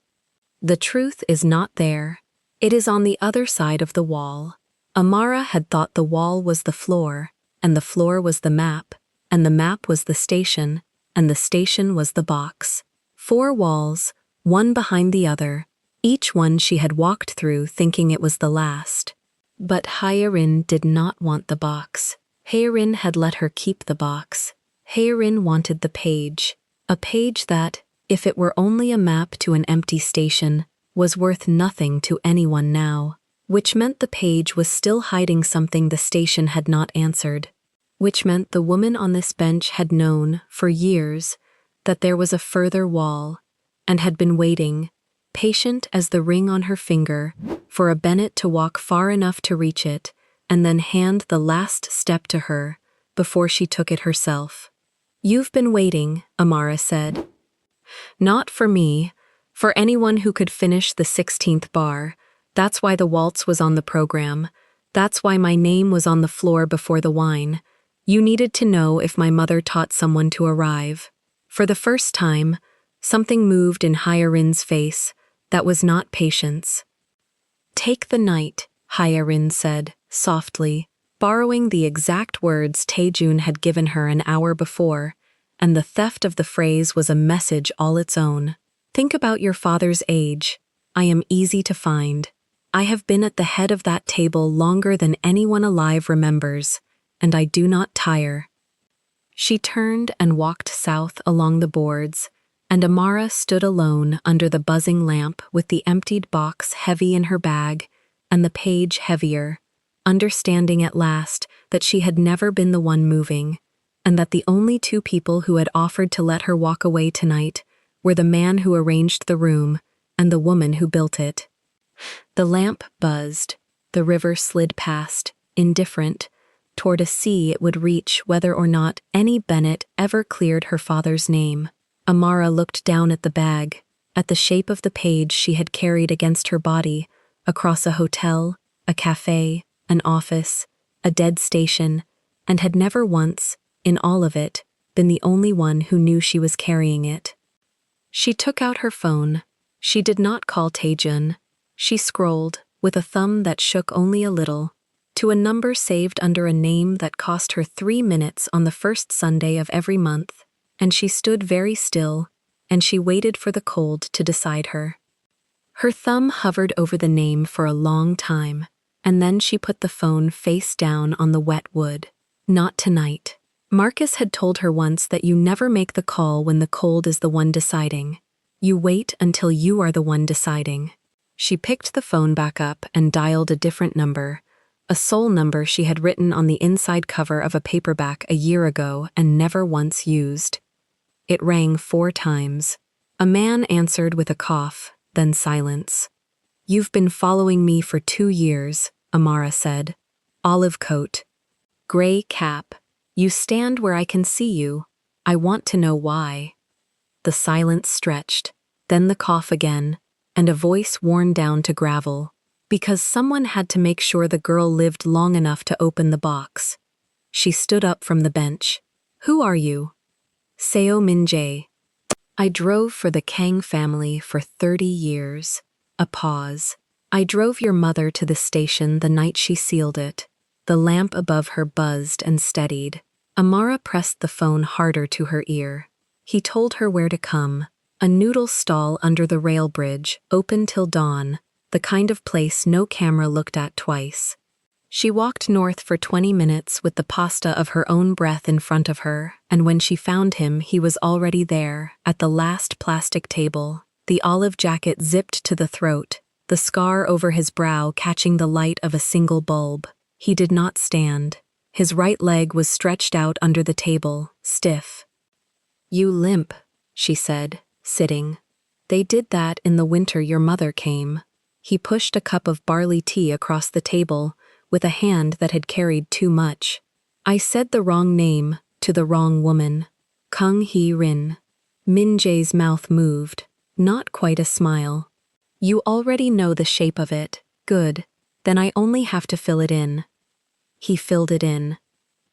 The truth is not there. It is on the other side of the wall. Amara had thought the wall was the floor, and the floor was the map, and the map was the station, and the station was the box. 4 walls, one behind the other, each one she had walked through thinking it was the last. But Hyarin did not want the box. Hyarin had let her keep the box. Hyarin wanted the page. A page that, if it were only a map to an empty station, was worth nothing to anyone now. Which meant the page was still hiding something the station had not answered. Which meant the woman on this bench had known, for years, that there was a further wall, and had been waiting, patient as the ring on her finger, for a Bennett to walk far enough to reach it, and then hand the last step to her, before she took it herself. "You've been waiting," Amara said. "Not for me, for anyone who could finish the 16th bar. That's why the waltz was on the program. That's why my name was on the floor before the wine. You needed to know if my mother taught someone to arrive." For the first time, something moved in Hyarin's face that was not patience. "Take the night," Hyarin said, softly, borrowing the exact words Taejun had given her an hour before, and the theft of the phrase was a message all its own. "Think about your father's age. I am easy to find. I have been at the head of that table longer than anyone alive remembers, and I do not tire." She turned and walked south along the boards, and Amara stood alone under the buzzing lamp with the emptied box heavy in her bag and the page heavier, understanding at last that she had never been the one moving, and that the only two people who had offered to let her walk away tonight were the man who arranged the room and the woman who built it. The lamp buzzed, the river slid past, indifferent, toward a sea it would reach whether or not any Bennett ever cleared her father's name. Amara looked down at the bag, at the shape of the page she had carried against her body, across a hotel, a cafe, an office, a dead station, and had never once, in all of it, been the only one who knew she was carrying it. She took out her phone. She did not call Taejun. She scrolled, with a thumb that shook only a little, to a number saved under a name that cost her 3 minutes on the first Sunday of every month, and she stood very still, and she waited for the cold to decide her. Her thumb hovered over the name for a long time, and then she put the phone face down on the wet wood. Not tonight. Marcus had told her once that you never make the call when the cold is the one deciding. You wait until you are the one deciding. She picked the phone back up and dialed a different number, a sole number she had written on the inside cover of a paperback a year ago and never once used. It rang 4 times. A man answered with a cough, then silence. "You've been following me for 2 years, Amara said. Olive coat. Gray cap. You stand where I can see you. I want to know why." The silence stretched, then the cough again, and a voice worn down to gravel. "Because someone had to make sure the girl lived long enough to open the box." She stood up from the bench. "Who are you?" "Seo Min-jae. I drove for the Kang family for 30 years. A pause. "I drove your mother to the station the night she sealed it." The lamp above her buzzed and steadied. Amara pressed the phone harder to her ear. He told her where to come. A noodle stall under the rail bridge, open till dawn, the kind of place no camera looked at twice. She walked north for 20 minutes with the pasta of her own breath in front of her, and when she found him, he was already there, at the last plastic table, the olive jacket zipped to the throat, the scar over his brow catching the light of a single bulb. He did not stand. His right leg was stretched out under the table, stiff. "You limp," she said, sitting. "They did that in the winter your mother came." He pushed a cup of barley tea across the table with a hand that had carried too much. "I said the wrong name to the wrong woman. Kang Hee-rin." Min-jae's mouth moved, not quite a smile. "You already know the shape of it. Good. Then I only have to fill it in." He filled it in.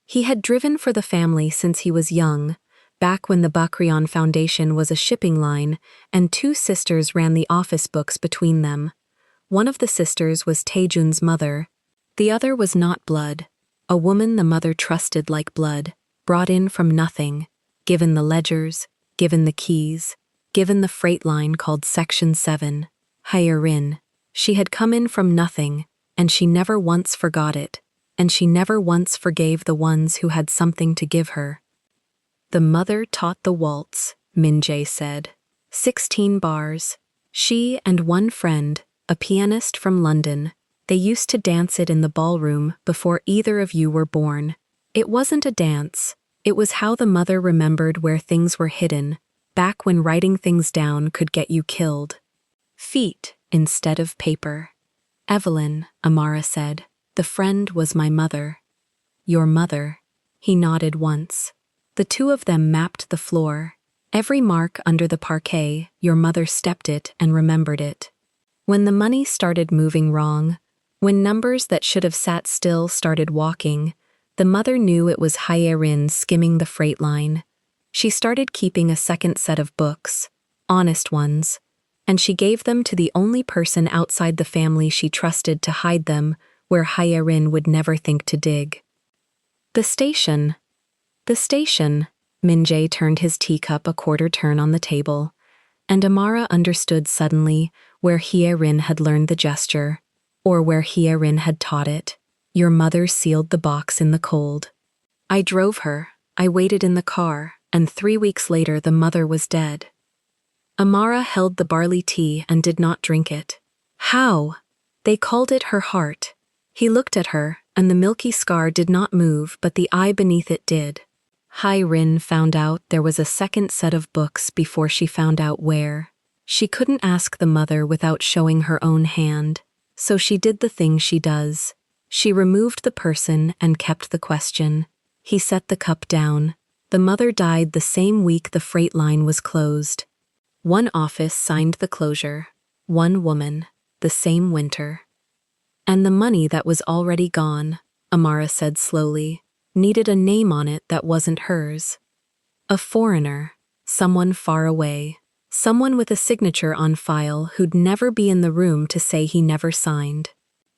He had driven for the family since he was young, back when the Bakrian Foundation was a shipping line, and 2 sisters ran the office books between them. One of the sisters was Taejun's mother. The other was not blood, a woman the mother trusted like blood, brought in from nothing, given the ledgers, given the keys, given the freight line called Section 7, Hyarin. She had come in from nothing, and she never once forgot it, and she never once forgave the ones who had something to give her. The mother taught the waltz, Min-jae said. 16 bars. She and one friend, a pianist from London, they used to dance it in the ballroom before either of you were born. It wasn't a dance. It was how the mother remembered where things were hidden, back when writing things down could get you killed. Feet instead of paper. Evelyn, Amara said, the friend was my mother. Your mother. He nodded once. The two of them mapped the floor. Every mark under the parquet, your mother stepped it and remembered it. When the money started moving wrong, when numbers that should have sat still started walking, the mother knew it was Hye-rin skimming the freight line. She started keeping a second set of books, honest ones, and she gave them to the only person outside the family she trusted to hide them where Hye-rin would never think to dig. The station. The station. Min-jae turned his teacup a quarter turn on the table, and Amara understood suddenly where Hye-rin had learned the gesture, or where Hye-rin had taught it. Your mother sealed the box in the cold. I drove her, I waited in the car, and 3 weeks later the mother was dead. Amara held the barley tea and did not drink it. How? They called it her heart. He looked at her, and the milky scar did not move, but the eye beneath it did. Hye-rin found out there was a second set of books before she found out where. She couldn't ask the mother without showing her own hand, so she did the thing she does. She removed the person and kept the question. He set the cup down. The mother died the same week the freight line was closed. One office signed the closure. One woman, the same winter. And the money that was already gone, Amara said slowly, needed a name on it that wasn't hers. A foreigner, someone far away, someone with a signature on file who'd never be in the room to say he never signed.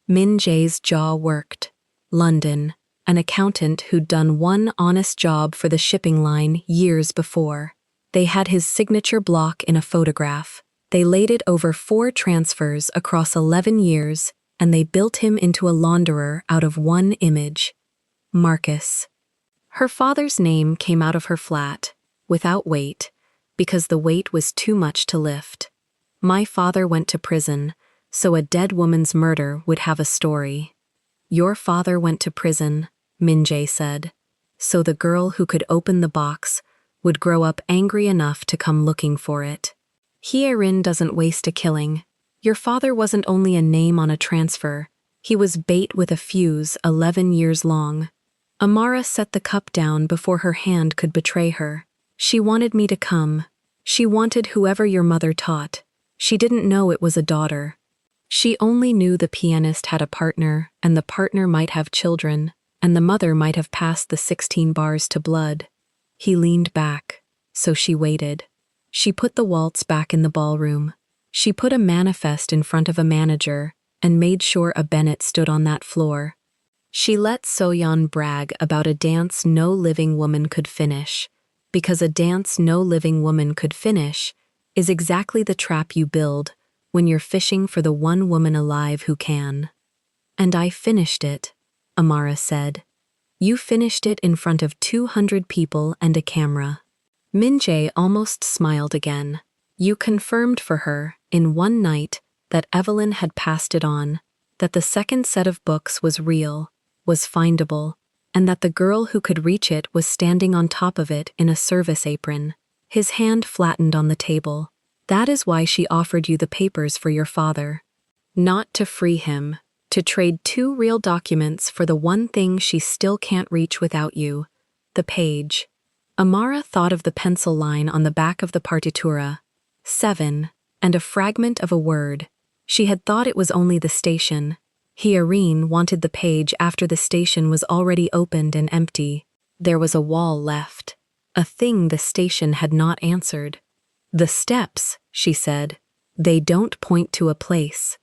Min-jae's jaw worked. London, an accountant who'd done one honest job for the shipping line years before. They had his signature block in a photograph. They laid it over 4 transfers across 11 years, and they built him into a launderer out of one image. Marcus. Her father's name came out of her flat, without weight, because the weight was too much to lift. My father went to prison, so a dead woman's murder would have a story. Your father went to prison, Min-jae said, so the girl who could open the box would grow up angry enough to come looking for it. Hye-rin doesn't waste a killing. Your father wasn't only a name on a transfer, he was bait with a fuse 11 years long. Amara set the cup down before her hand could betray her. She wanted me to come. She wanted whoever your mother taught. She didn't know it was a daughter. She only knew the pianist had a partner, and the partner might have children, and the mother might have passed the 16 bars to blood. He leaned back, so she waited. She put the waltz back in the ballroom. She put a manifest in front of a manager and made sure a Bennett stood on that floor. She let Soyeon brag about a dance no living woman could finish, because a dance no living woman could finish is exactly the trap you build when you're fishing for the one woman alive who can. And I finished it, Amara said. You finished it in front of 200 people and a camera. Min-jae almost smiled again. You confirmed for her, in one night, that Evelyn had passed it on, that the second set of books was real, was findable, and that the girl who could reach it was standing on top of it in a service apron. His hand flattened on the table. That is why she offered you the papers for your father. Not to free him, to trade 2 real documents for the one thing she still can't reach without you, the page. Amara thought of the pencil line on the back of the partitura, 7, and a fragment of a word. She had thought it was only the station. Hye-rin wanted the page after the station was already opened and empty. There was a wall left, a thing the station had not answered. The steps, she said. They don't point to a place.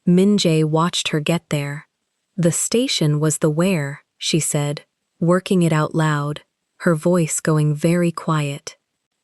Min-jae watched her get there. The station was the where, she said, working it out loud, her voice going very quiet.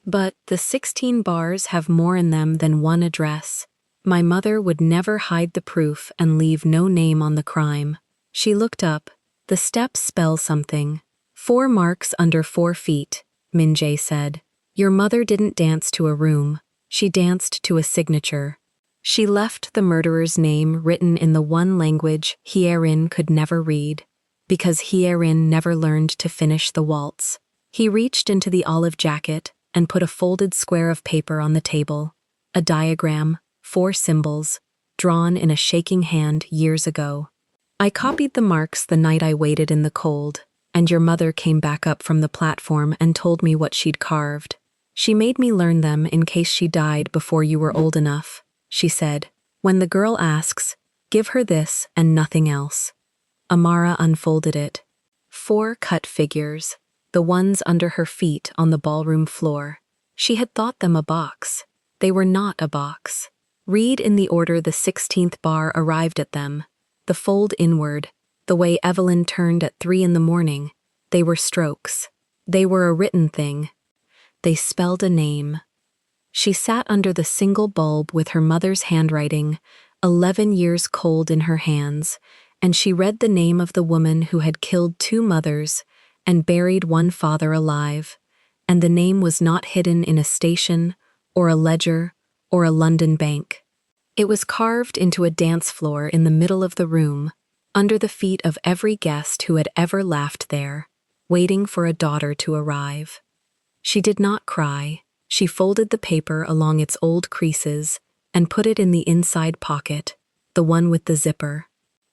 But the 16 bars have more in them than one address. My mother would never hide the proof and leave no name on the crime. She looked up. The steps spell something. 4 marks under 4 feet, Minjae said. Your mother didn't dance to a room. She danced to a signature. She left the murderer's name written in the one language Hyerin could never read, because Hyerin never learned to finish the waltz. He reached into the olive jacket and put a folded square of paper on the table. A diagram, 4 symbols, drawn in a shaking hand years ago. I copied the marks the night I waited in the cold, and your mother came back up from the platform and told me what she'd carved. She made me learn them in case she died before you were old enough. She said, when the girl asks, give her this and nothing else. Amara unfolded it. 4 cut figures, the ones under her feet on the ballroom floor. She had thought them a box. They were not a box. Read in the order the 16th bar arrived at them. The fold inward, the way Evelyn turned at 3 in the morning. They were strokes. They were a written thing. They spelled a name. She sat under the single bulb with her mother's handwriting, 11 years cold in her hands, and she read the name of the woman who had killed 2 mothers and buried 1 father alive, and the name was not hidden in a station or a ledger or a London bank. It was carved into a dance floor in the middle of the room, under the feet of every guest who had ever laughed there, waiting for a daughter to arrive. She did not cry. She folded the paper along its old creases and put it in the inside pocket, the one with the zipper.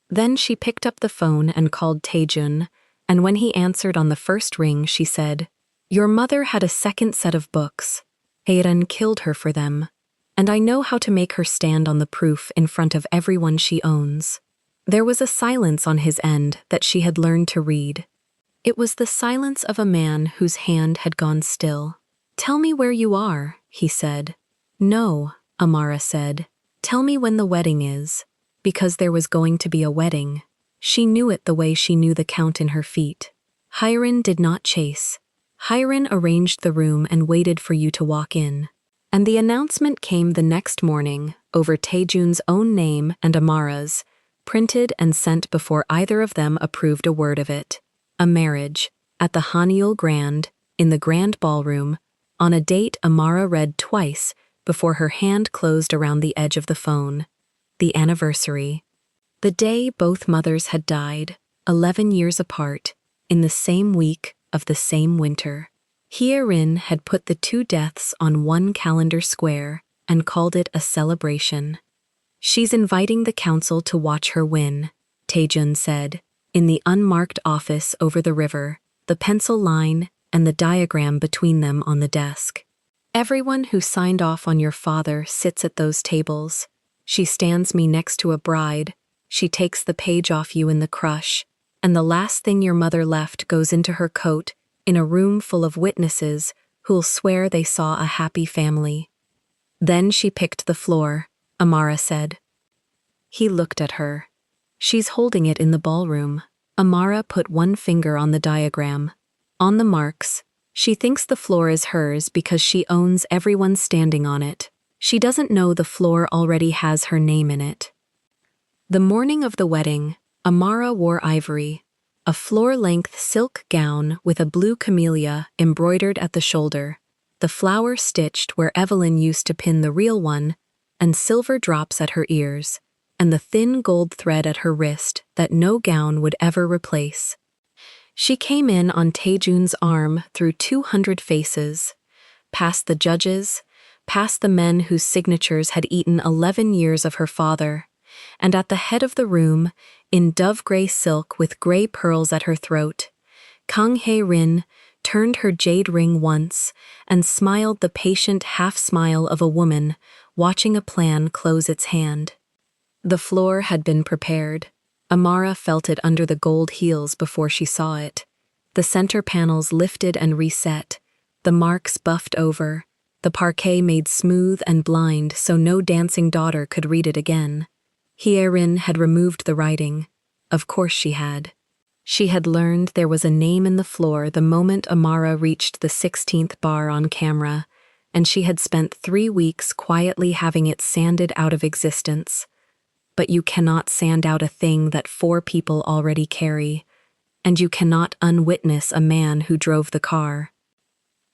Then she picked up the phone and called Taejun, and when he answered on the first ring, she said, your mother had a second set of books. Haeran killed her for them, and I know how to make her stand on the proof in front of everyone she owns. There was a silence on his end that she had learned to read. It was the silence of a man whose hand had gone still. Tell me where you are, he said. No, Amara said. Tell me when the wedding is. Because there was going to be a wedding. She knew it the way she knew the count in her feet. Hyerin did not chase. Hyerin arranged the room and waited for you to walk in. And the announcement came the next morning, over Taejun's own name and Amara's, printed and sent before either of them approved a word of it. A marriage, at the Hanyul Grand, in the grand ballroom, on a date Amara read twice before her hand closed around the edge of the phone. The anniversary. The day both mothers had died, 11 years apart, in the same week of the same winter. Hyerin had put the 2 deaths on 1 calendar square and called it a celebration. She's inviting the council to watch her win, Taejun said, in the unmarked office over the river, the pencil line and the diagram between them on the desk. Everyone who signed off on your father sits at those tables. She stands me next to a bride. She takes the page off you in the crush, and the last thing your mother left goes into her coat in a room full of witnesses who'll swear they saw a happy family. Then she picked the floor, Amara said. He looked at her. She's holding it in the ballroom. Amara put 1 finger on the diagram. On the marks, she thinks the floor is hers because she owns everyone standing on it. She doesn't know the floor already has her name in it. The morning of the wedding, Amara wore ivory, a floor-length silk gown with a blue camellia embroidered at the shoulder, the flower stitched where Evelyn used to pin the real one, and silver drops at her ears, and the thin gold thread at her wrist that no gown would ever replace. She came in on Taejun's arm through 200 faces, past the judges, past the men whose signatures had eaten 11 years of her father, and at the head of the room, in dove-gray silk with gray pearls at her throat, Kang Hae-rin turned her jade ring once and smiled the patient half-smile of a woman watching a plan close its hand. The floor had been prepared. Amara felt it under the gold heels before she saw it. The center panels lifted and reset, the marks buffed over, the parquet made smooth and blind so no dancing daughter could read it again. Hyerin had removed the writing. Of course she had. She had learned there was a name in the floor the moment Amara reached the 16th bar on camera, and she had spent 3 weeks quietly having it sanded out of existence. But you cannot sand out a thing that 4 people already carry, and you cannot unwitness a man who drove the car.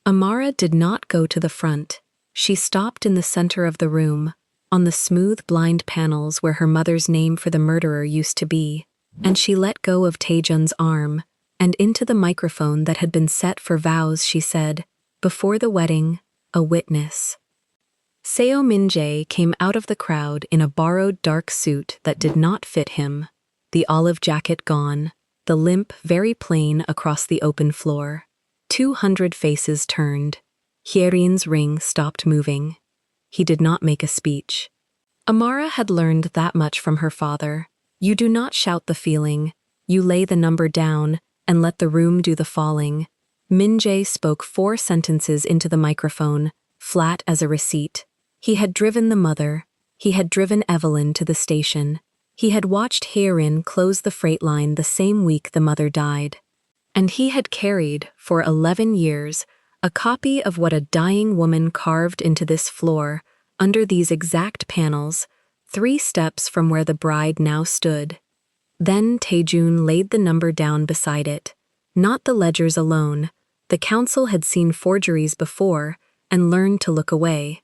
Amara did not go to the front. She stopped in the center of the room, on the smooth blind panels where her mother's name for the murderer used to be, and she let go of Taejun's arm, and into the microphone that had been set for vows she said, "Before the wedding, a witness." Seo Min-jae came out of the crowd in a borrowed dark suit that did not fit him, the olive jacket gone, the limp very plain across the open floor. 200 faces turned. Hyerin's ring stopped moving. He did not make a speech. Amara had learned that much from her father. You do not shout the feeling. You lay the number down and let the room do the falling. Min-jae spoke 4 sentences into the microphone, flat as a receipt. He had driven the mother. He had driven Evelyn to the station. He had watched Hyerin close the freight line the same week the mother died. And he had carried, for 11 years, a copy of what a dying woman carved into this floor, under these exact panels, 3 steps from where the bride now stood. Then Taejun laid the number down beside it. Not the ledgers alone. The council had seen forgeries before and learned to look away.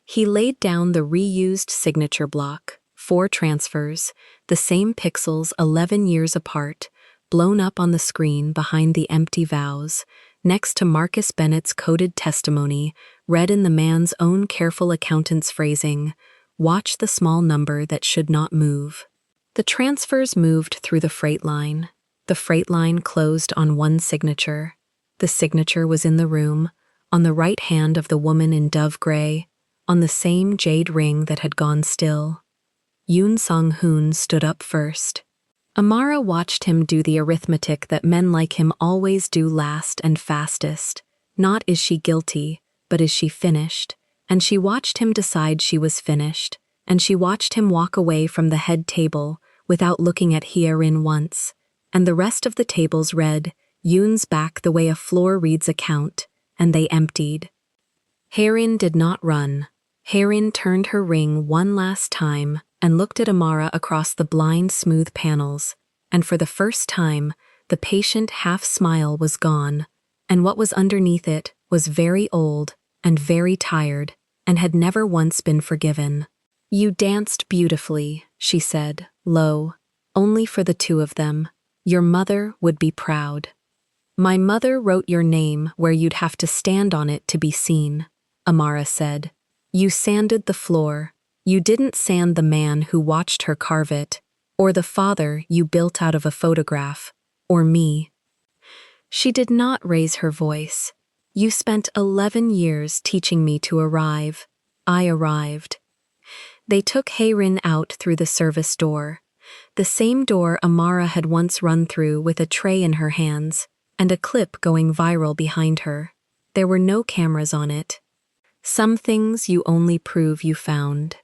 He laid down the reused signature block, 4 transfers, the same pixels 11 years apart, blown up on the screen behind the empty vows, next to Marcus Bennett's coded testimony, read in the man's own careful accountant's phrasing, "Watch the small number that should not move." The transfers moved through the freight line. The freight line closed on one signature. The signature was in the room, on the right hand of the woman in dove gray, on the same jade ring that had gone still. Yoon Song-hoon stood up first. Amara watched him do the arithmetic that men like him always do last and fastest. Not is she guilty, but is she finished? And she watched him decide she was finished, and she watched him walk away from the head table without looking at Hyerin once, and the rest of the tables read Yoon's back the way a floor reads a count, and they emptied. Hyerin did not run. Hyerin turned her ring one last time and looked at Amara across the blind, smooth panels, and for the first time, the patient half-smile was gone, and what was underneath it was very old and very tired and had never once been forgiven. "You danced beautifully," she said, low, "only for the 2 of them. Your mother would be proud." "My mother wrote your name where you'd have to stand on it to be seen," Amara said. "You sanded the floor. You didn't sand the man who watched her carve it, or the father you built out of a photograph, or me." She did not raise her voice. "You spent 11 years teaching me to arrive. I arrived." They took Hyerin out through the service door, the same door Amara had once run through with a tray in her hands, and a clip going viral behind her. There were no cameras on it. Some things you only prove you found.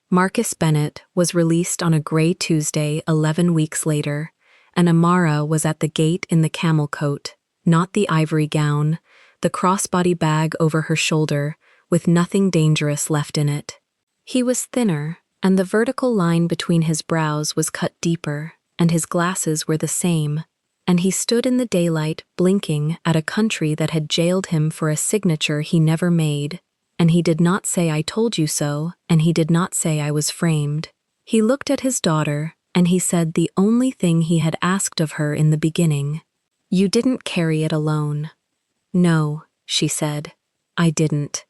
Marcus Bennett was released on a gray Tuesday 11 weeks later, and Amara was at the gate in the camel coat, not the ivory gown, the crossbody bag over her shoulder, with nothing dangerous left in it. He was thinner, and the vertical line between his brows was cut deeper, and his glasses were the same, and he stood in the daylight blinking at a country that had jailed him for a signature he never made. And he did not say "I told you so," and he did not say "I was framed." He looked at his daughter, and he said the only thing he had asked of her in the beginning. "You didn't carry it alone." "No," she said, "I didn't."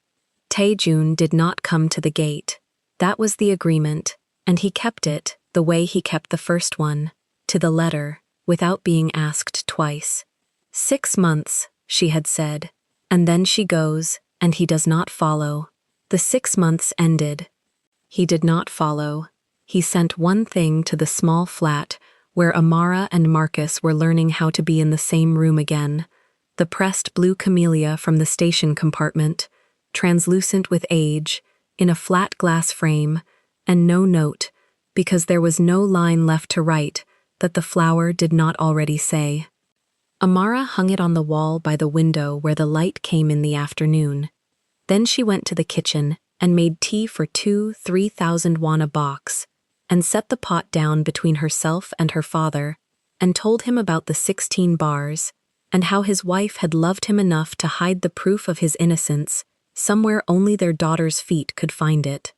Taejun did not come to the gate. That was the agreement, and he kept it, the way he kept the first one, to the letter, without being asked twice. 6 months, she had said, and then she goes, and he does not follow. The 6 months ended. He did not follow. He sent one thing to the small flat where Amara and Marcus were learning how to be in the same room again, the pressed blue camellia from the station compartment, translucent with age, in a flat glass frame, and no note, because there was no line left to write that the flower did not already say. Amara hung it on the wall by the window where the light came in the afternoon. Then she went to the kitchen and made tea for 3,000 won a box, and set the pot down between herself and her father, and told him about the 16 bars, and how his wife had loved him enough to hide the proof of his innocence somewhere only their daughter's feet could find it.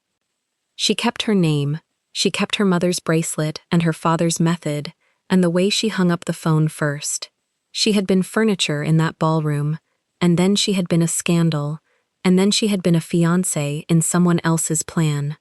She kept her name, she kept her mother's bracelet and her father's method, and the way she hung up the phone first. She had been furniture in that ballroom, and then she had been a scandal, and then she had been a fiancé in someone else's plan.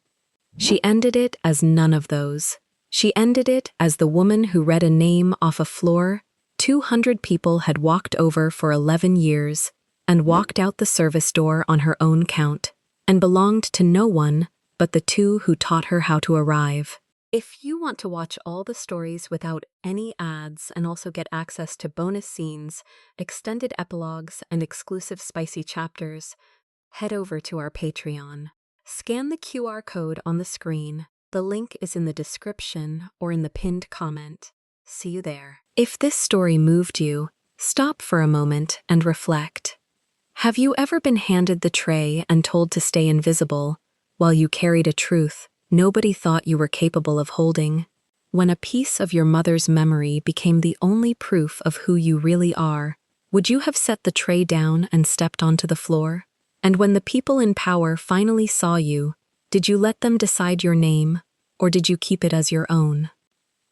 She ended it as none of those. She ended it as the woman who read a name off a floor 200 people had walked over for 11 years, and walked out the service door on her own count, and belonged to no one but the two who taught her how to arrive. If you want to watch all the stories without any ads and also get access to bonus scenes, extended epilogues, and exclusive spicy chapters, head over to our Patreon. Scan the QR code on the screen. The link is in the description or in the pinned comment. See you there. If this story moved you, stop for a moment and reflect. Have you ever been handed the tray and told to stay invisible while you carried a truth nobody thought you were capable of holding? When a piece of your mother's memory became the only proof of who you really are, would you have set the tray down and stepped onto the floor? And when the people in power finally saw you, did you let them decide your name, or did you keep it as your own?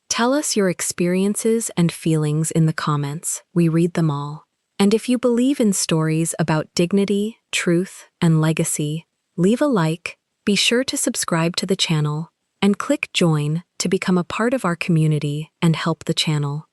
Tell us your experiences and feelings in the comments. We read them all. And if you believe in stories about dignity, truth, and legacy, leave a like, be sure to subscribe to the channel, and click join to become a part of our community and help the channel.